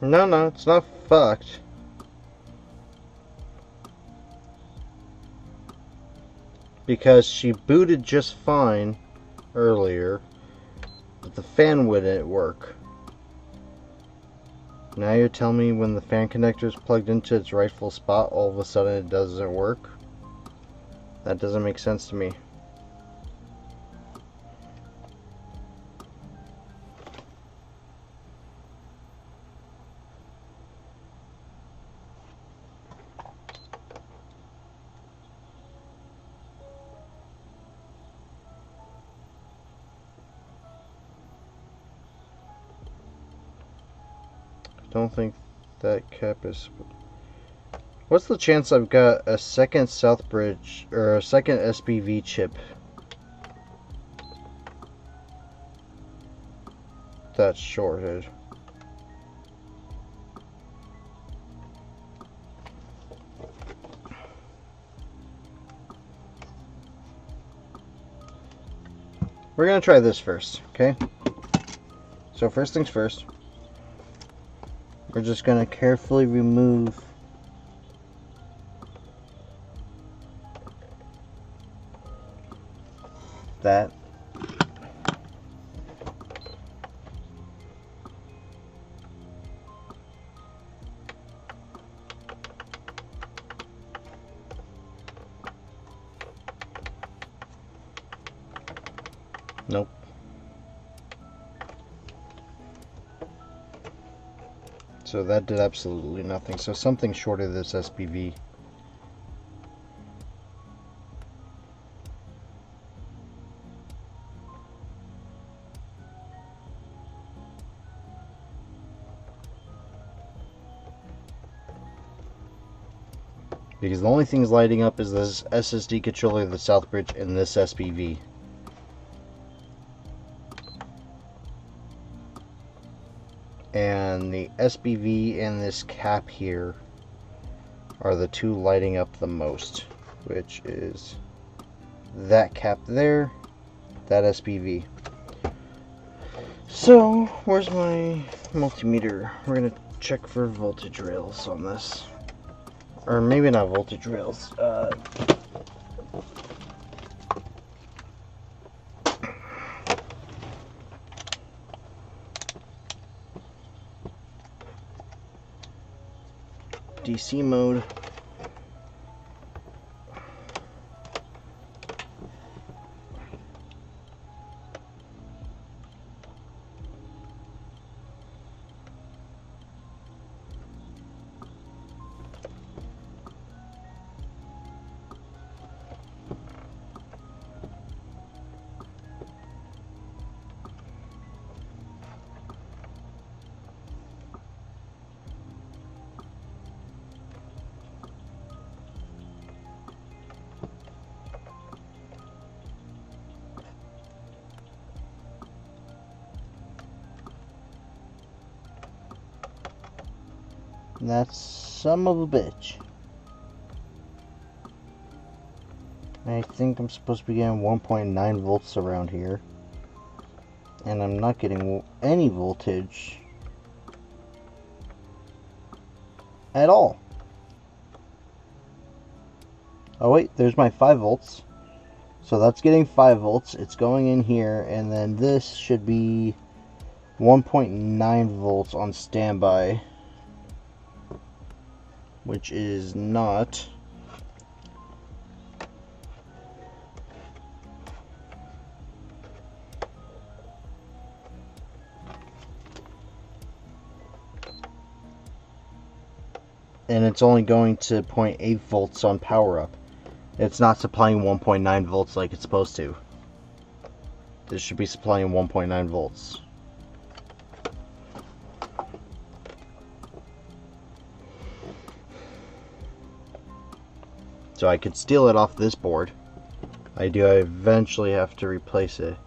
No, it's not fucked. Because she booted just fine earlier, but the fan wouldn't work. Now you're telling me when the fan connector is plugged into its rightful spot, all of a sudden it doesn't work? That doesn't make sense to me. Don't think that cap is... What's the chance I've got a second Southbridge or a second SPV chip that's shorted? We're gonna try this first, okay? So first things first, we're just gonna carefully remove that. Nope. So that did absolutely nothing. So something short of this SPV. Because the only things lighting up is this SSD controller, the Southbridge, and this SPV. And the SPV and this cap here are the two lighting up the most, which is that cap there, that SPV. So, where's my multimeter? We're going to check for voltage rails on this. Or maybe not voltage rails. DC mode. That's some of a bitch. I think I'm supposed to be getting 1.9 volts around here. And I'm not getting any voltage at all. Oh wait, there's my 5 volts. So that's getting 5 volts. It's going in here, and then this should be 1.9 volts on standby, which is not. And it's only going to 0.8 volts on power up. It's not supplying 1.9 volts like it's supposed to. This should be supplying 1.9 volts. So I could steal it off this board. I eventually have to replace it.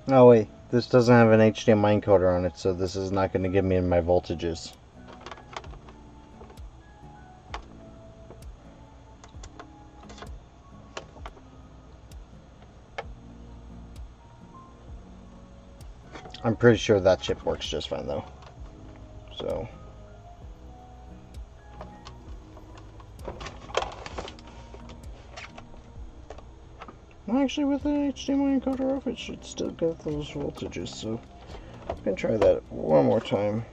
Oh wait, this doesn't have an HDMI encoder on it, so this is not going to give me my voltages. I'm pretty sure that chip works just fine though. So actually, with an HDMI encoder off, it should still get those voltages, so I'm going to try that one more time.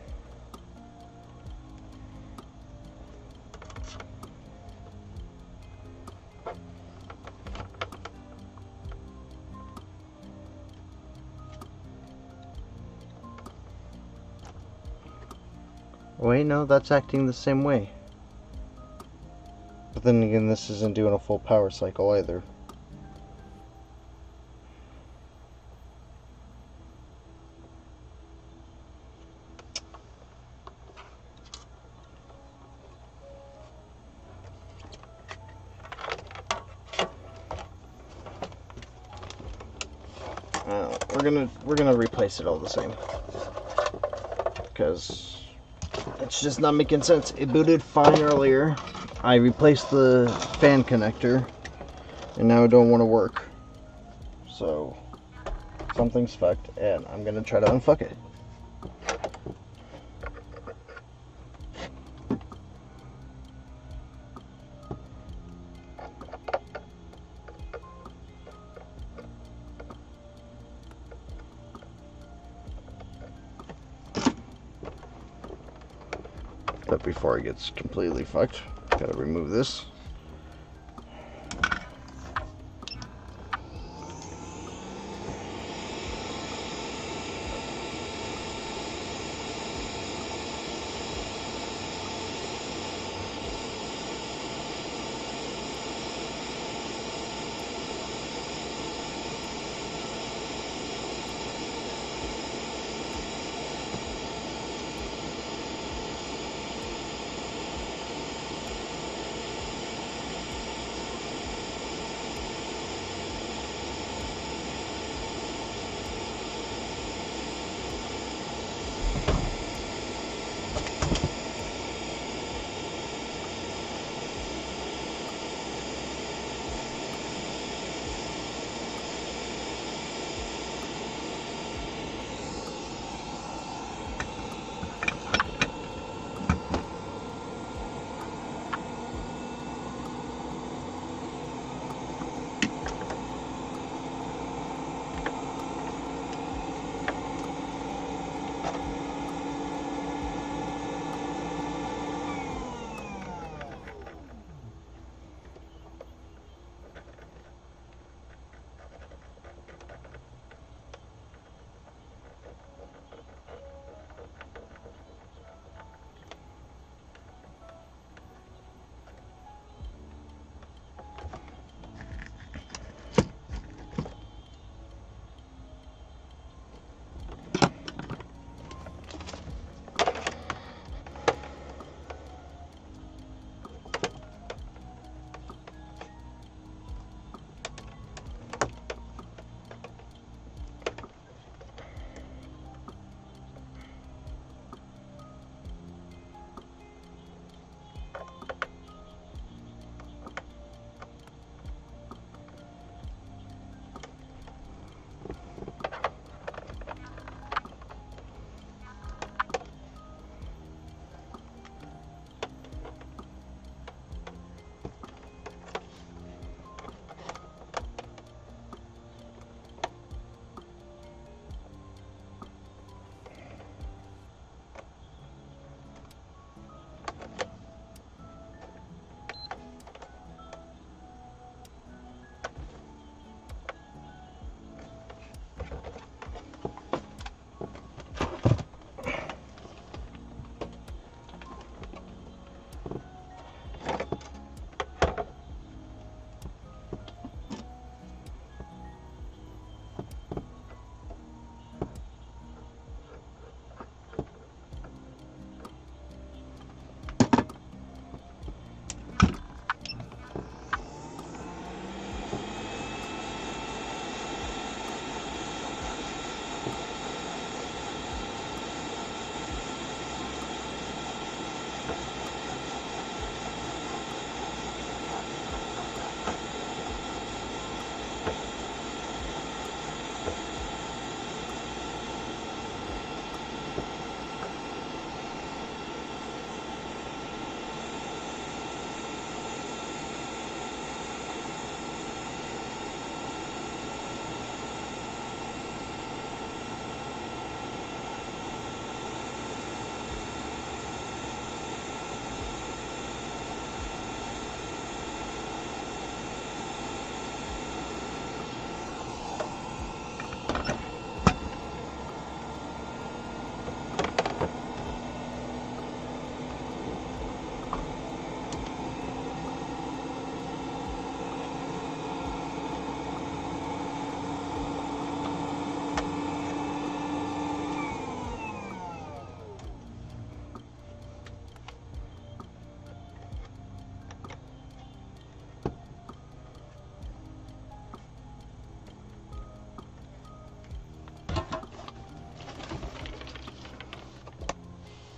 Wait, no, that's acting the same way. But then again, this isn't doing a full power cycle either. We're gonna replace it all the same, because it's just not making sense. It booted fine earlier. I replaced the fan connector, and now it don't want to work. So something's fucked, and I'm gonna try to unfuck it. But before it gets completely fucked, gotta remove this.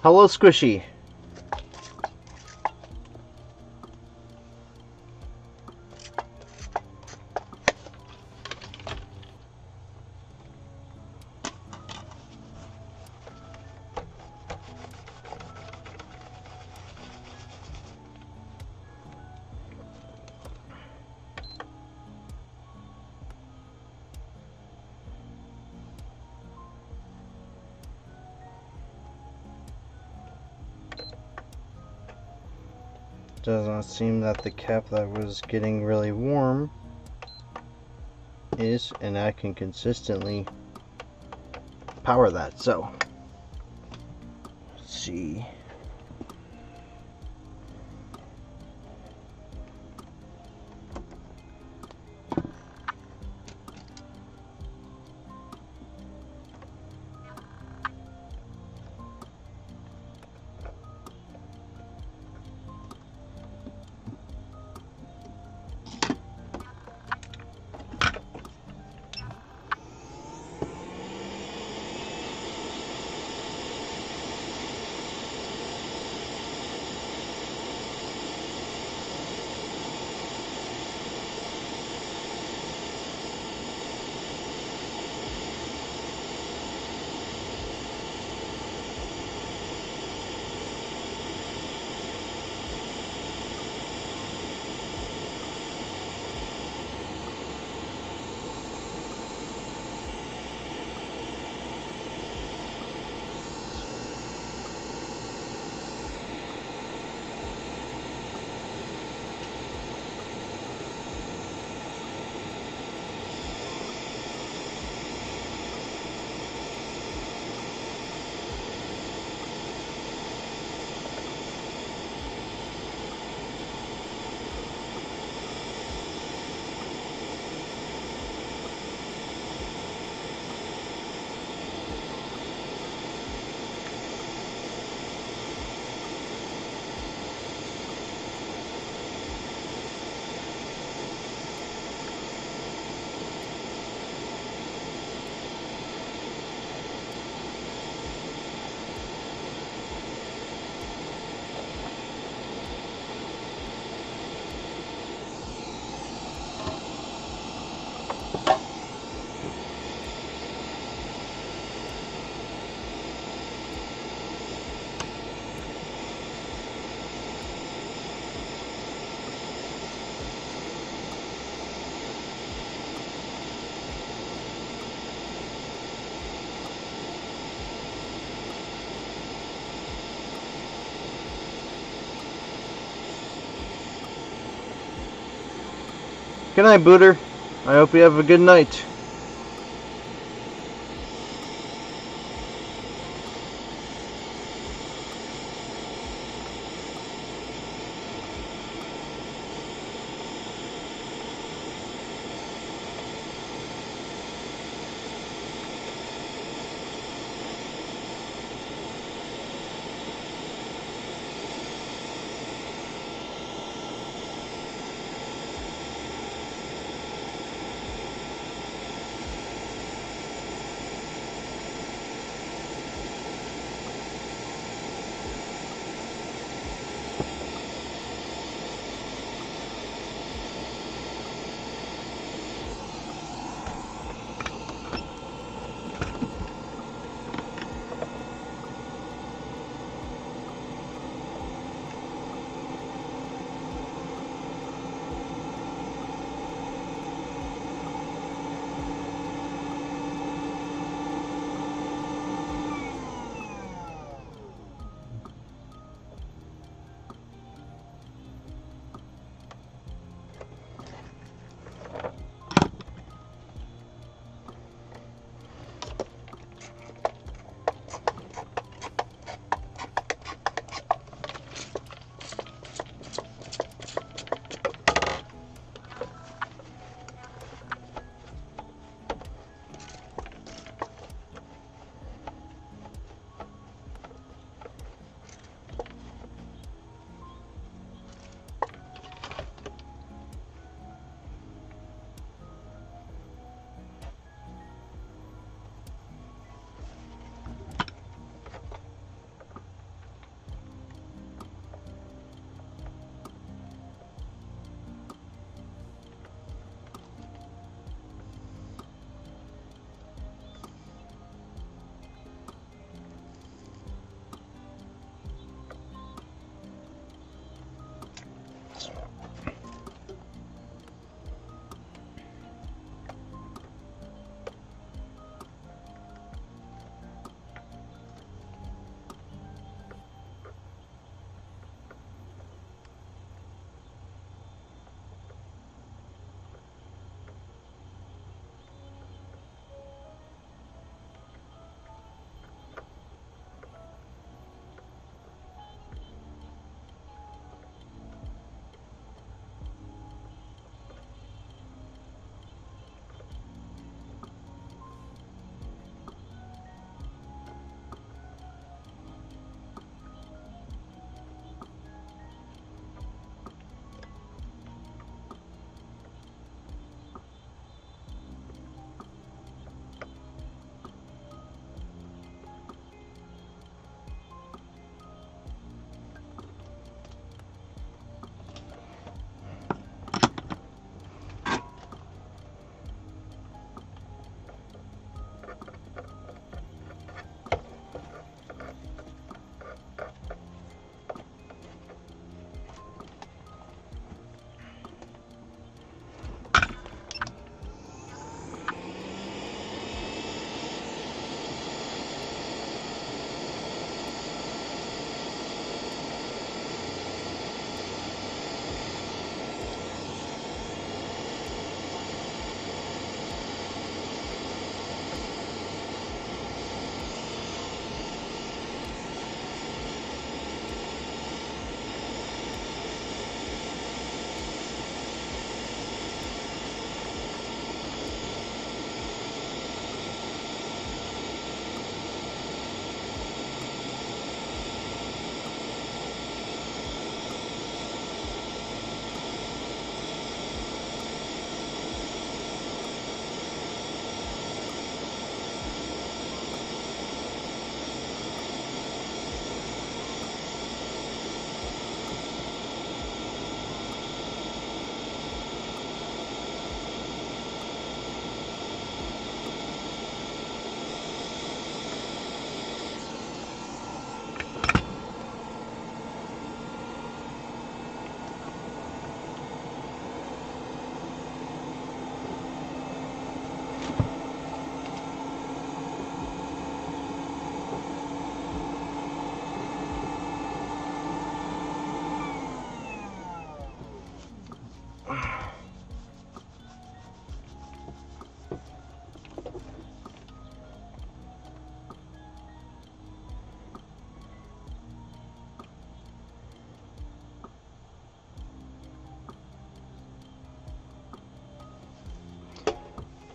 Hello, Squishy. Does not seem that the cap that was getting really warm is, and I can consistently power that. So let's see. Good night, Booter. I hope you have a good night.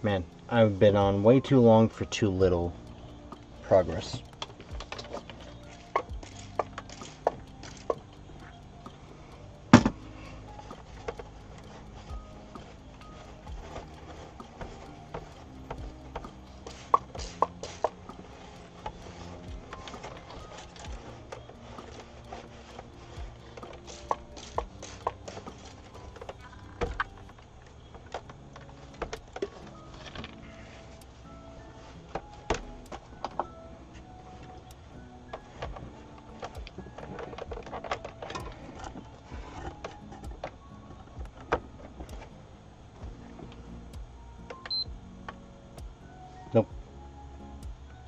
Man, I've been on way too long for too little progress. Nope.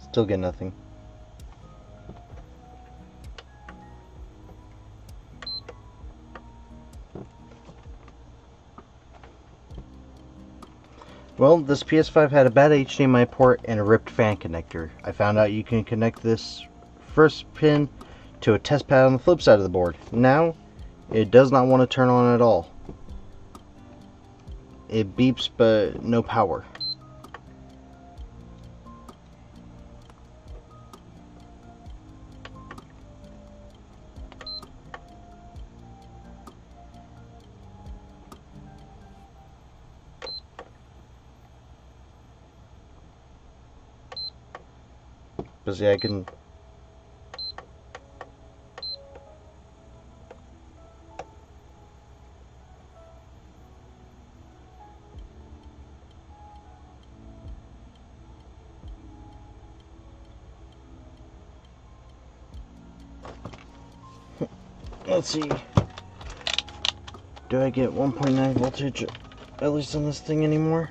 Still get nothing. Well, this PS5 had a bad HDMI port and a ripped fan connector. I found out you can connect this first pin to a test pad on the flip side of the board. Now, it does not want to turn on at all. It beeps, but no power. But see, I can... Let's see. Do I get 1.9 voltage at least on this thing anymore?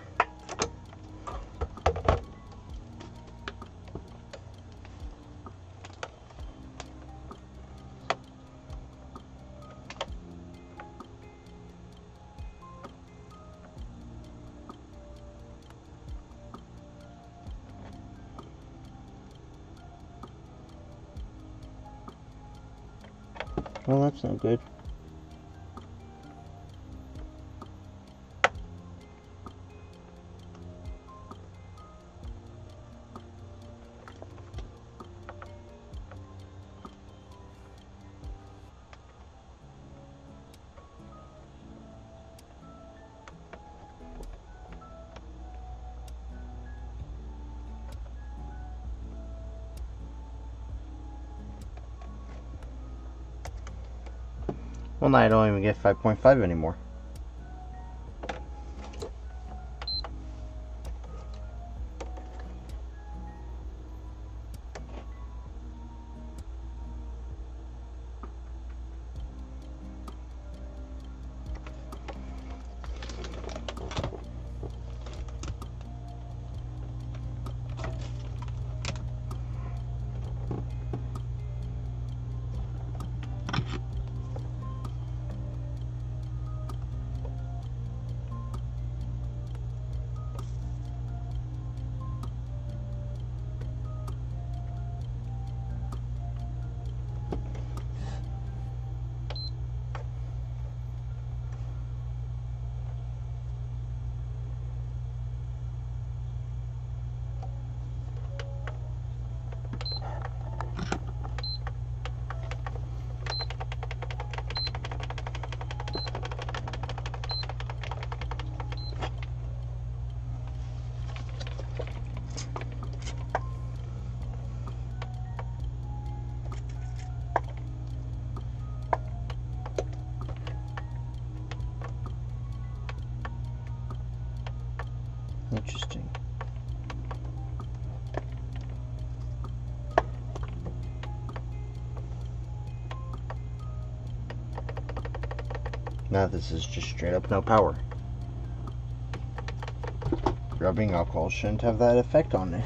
Well, that's not good. Well, now I don't even get 5.5 anymore. Interesting. Now this is just straight up no power. Rubbing alcohol shouldn't have that effect on it.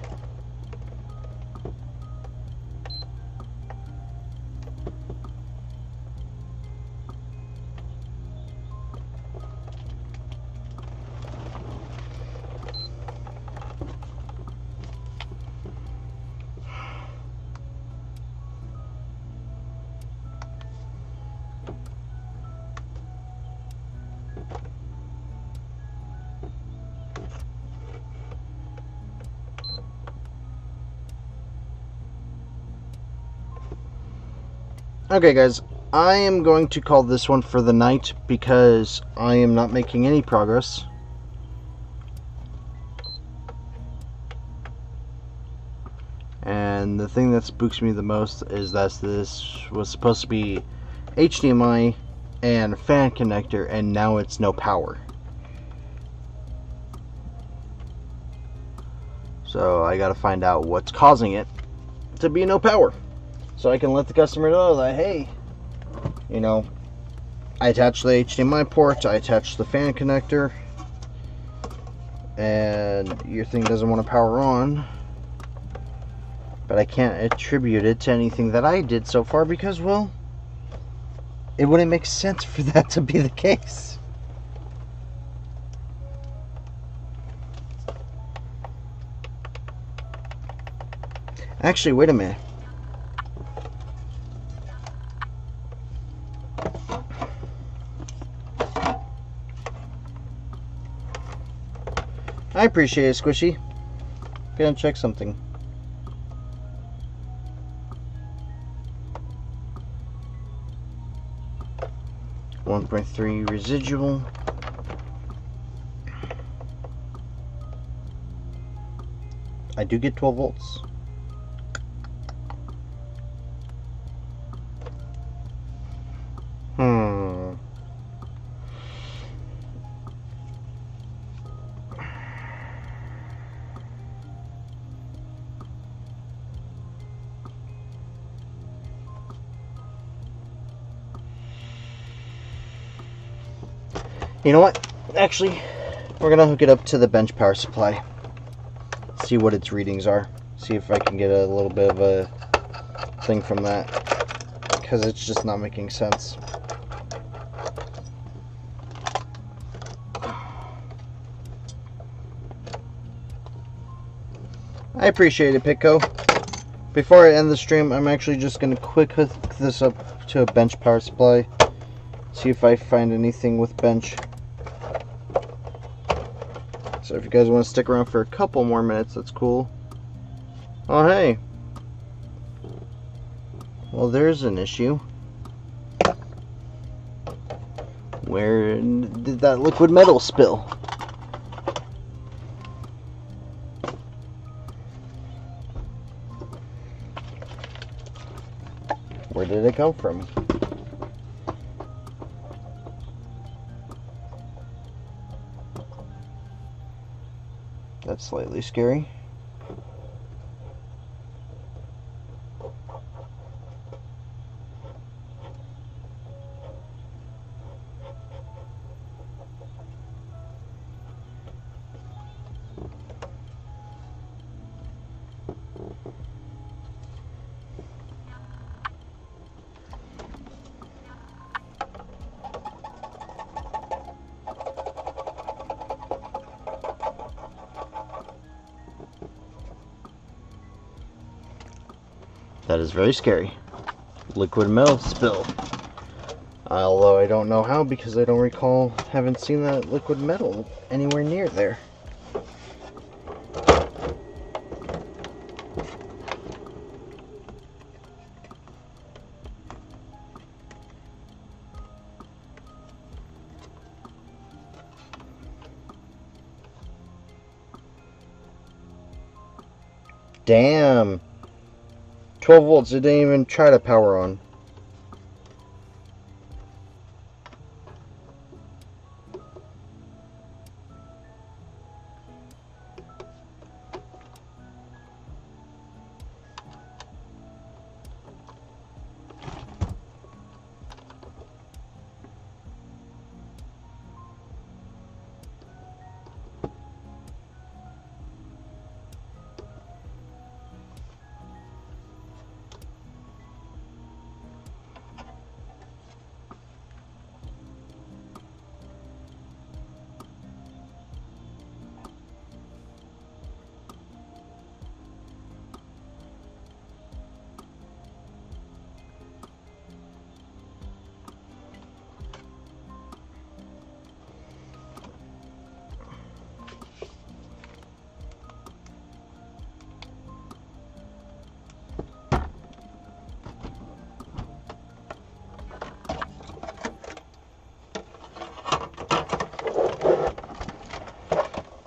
Okay, guys, I am going to call this one for the night because I am not making any progress. And the thing that spooks me the most is that this was supposed to be HDMI and fan connector, and now it's no power. So I gotta find out what's causing it to be no power, so I can let the customer know that, hey, you know, I attached the HDMI port, I attached the fan connector, and your thing doesn't want to power on. But I can't attribute it to anything that I did so far because, well, it wouldn't make sense for that to be the case. Actually, wait a minute. I appreciate it, Squishy. Gonna check something. .3 residual. I do get 12 volts. You know what? Actually, we're gonna hook it up to the bench power supply. See what its readings are. See if I can get a little bit of a thing from that. Because it's just not making sense. I appreciate it, Pitco. Before I end the stream, I'm actually just gonna quick hook this up to a bench power supply. See if I find anything with bench. So if you guys want to stick around for a couple more minutes, that's cool. Oh, hey. Well, there's an issue. Where did that liquid metal spill? Where did it come from? That's slightly scary. That is very scary. Liquid metal spill. Although I don't know how, because I don't recall having seen that liquid metal anywhere near there. Damn. 12 volts, it didn't even try to power on.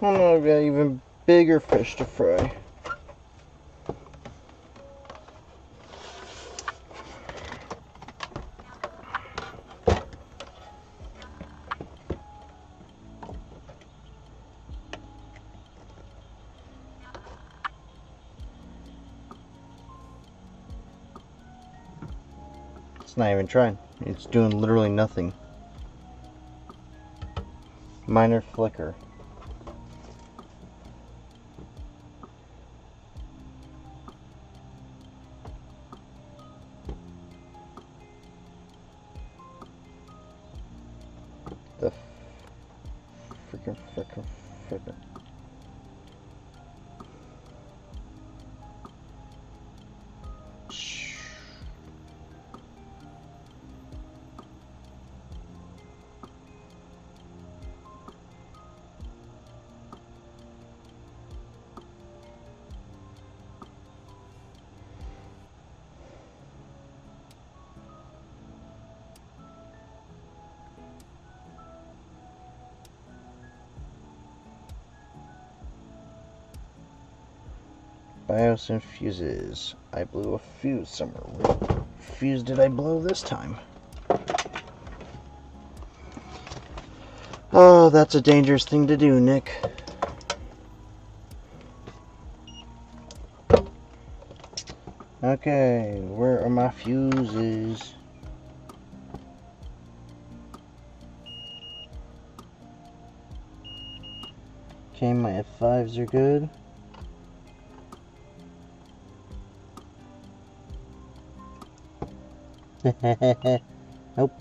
Oh no, I've got even bigger fish to fry. It's not even trying. It's doing literally nothing. Minor flicker. The freaking. BIOS and fuses. I blew a fuse somewhere. What fuse did I blow this time? Oh, that's a dangerous thing to do, Nick. Okay, where are my fuses? Okay, my F5s are good. Nope.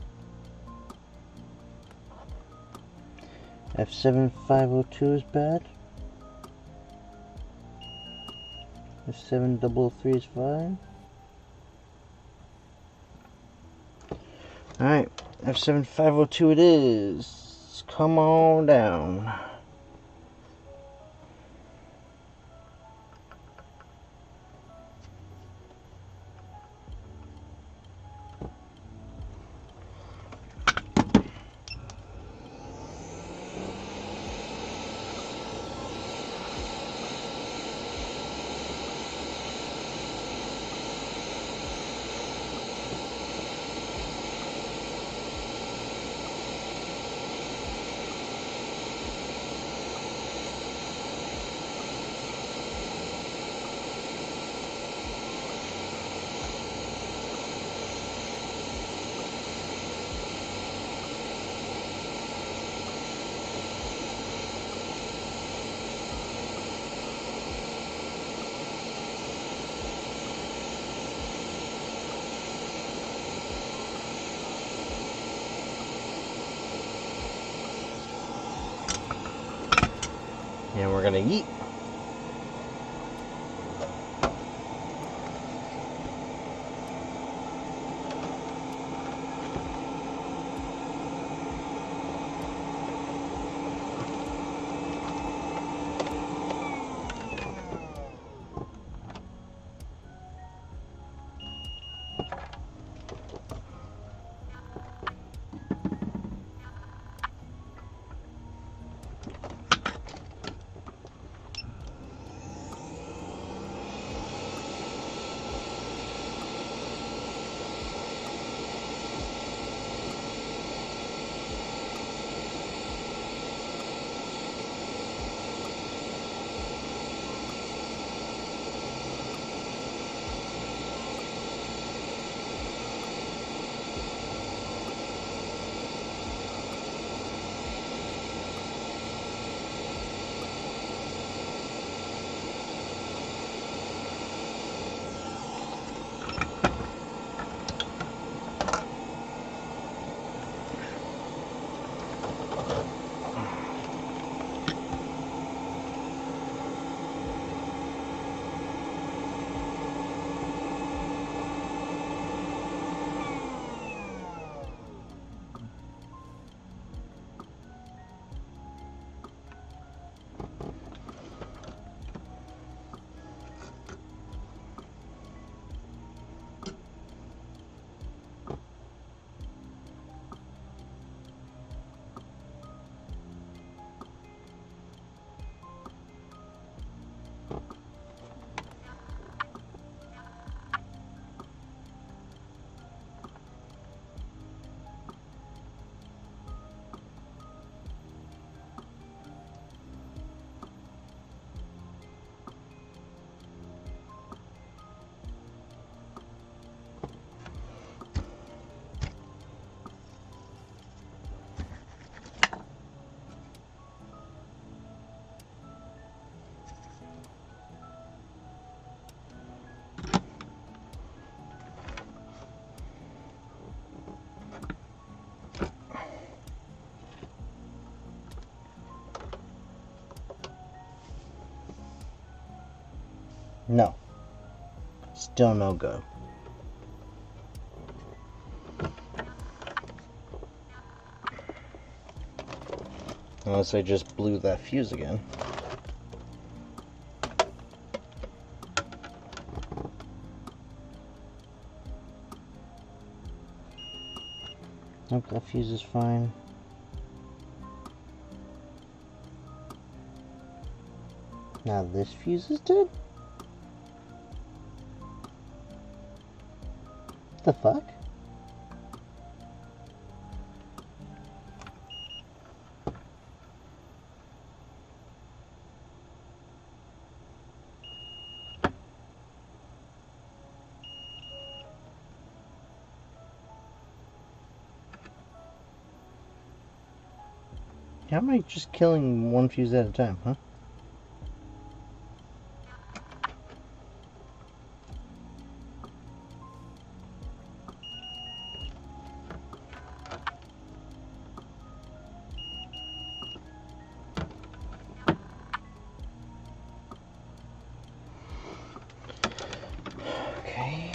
F7502 is bad. F7003 is fine. Alright, F7502 it is. Come on down. And we're gonna yeet. No. Still no go. Unless I just blew that fuse again. Nope, that fuse is fine. Now this fuse is dead? What the fuck? How am I just killing one fuse at a time, huh? Okay.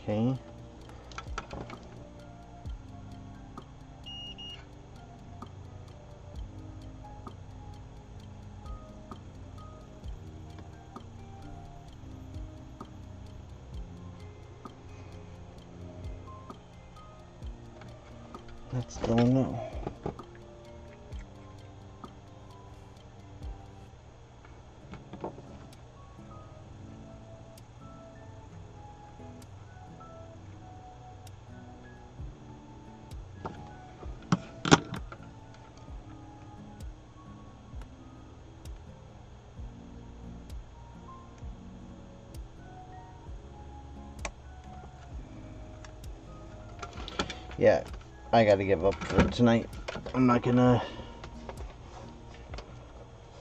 Okay. That's still a no. Yeah, I gotta give up for tonight. I'm not gonna...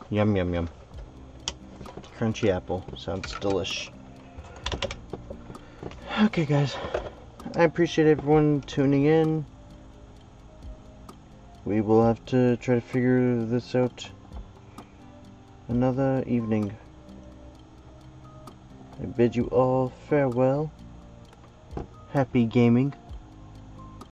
Yum, yum, yum. Crunchy apple. Sounds delish. Okay, guys. I appreciate everyone tuning in. We will have to try to figure this out another evening. I bid you all farewell. Happy gaming.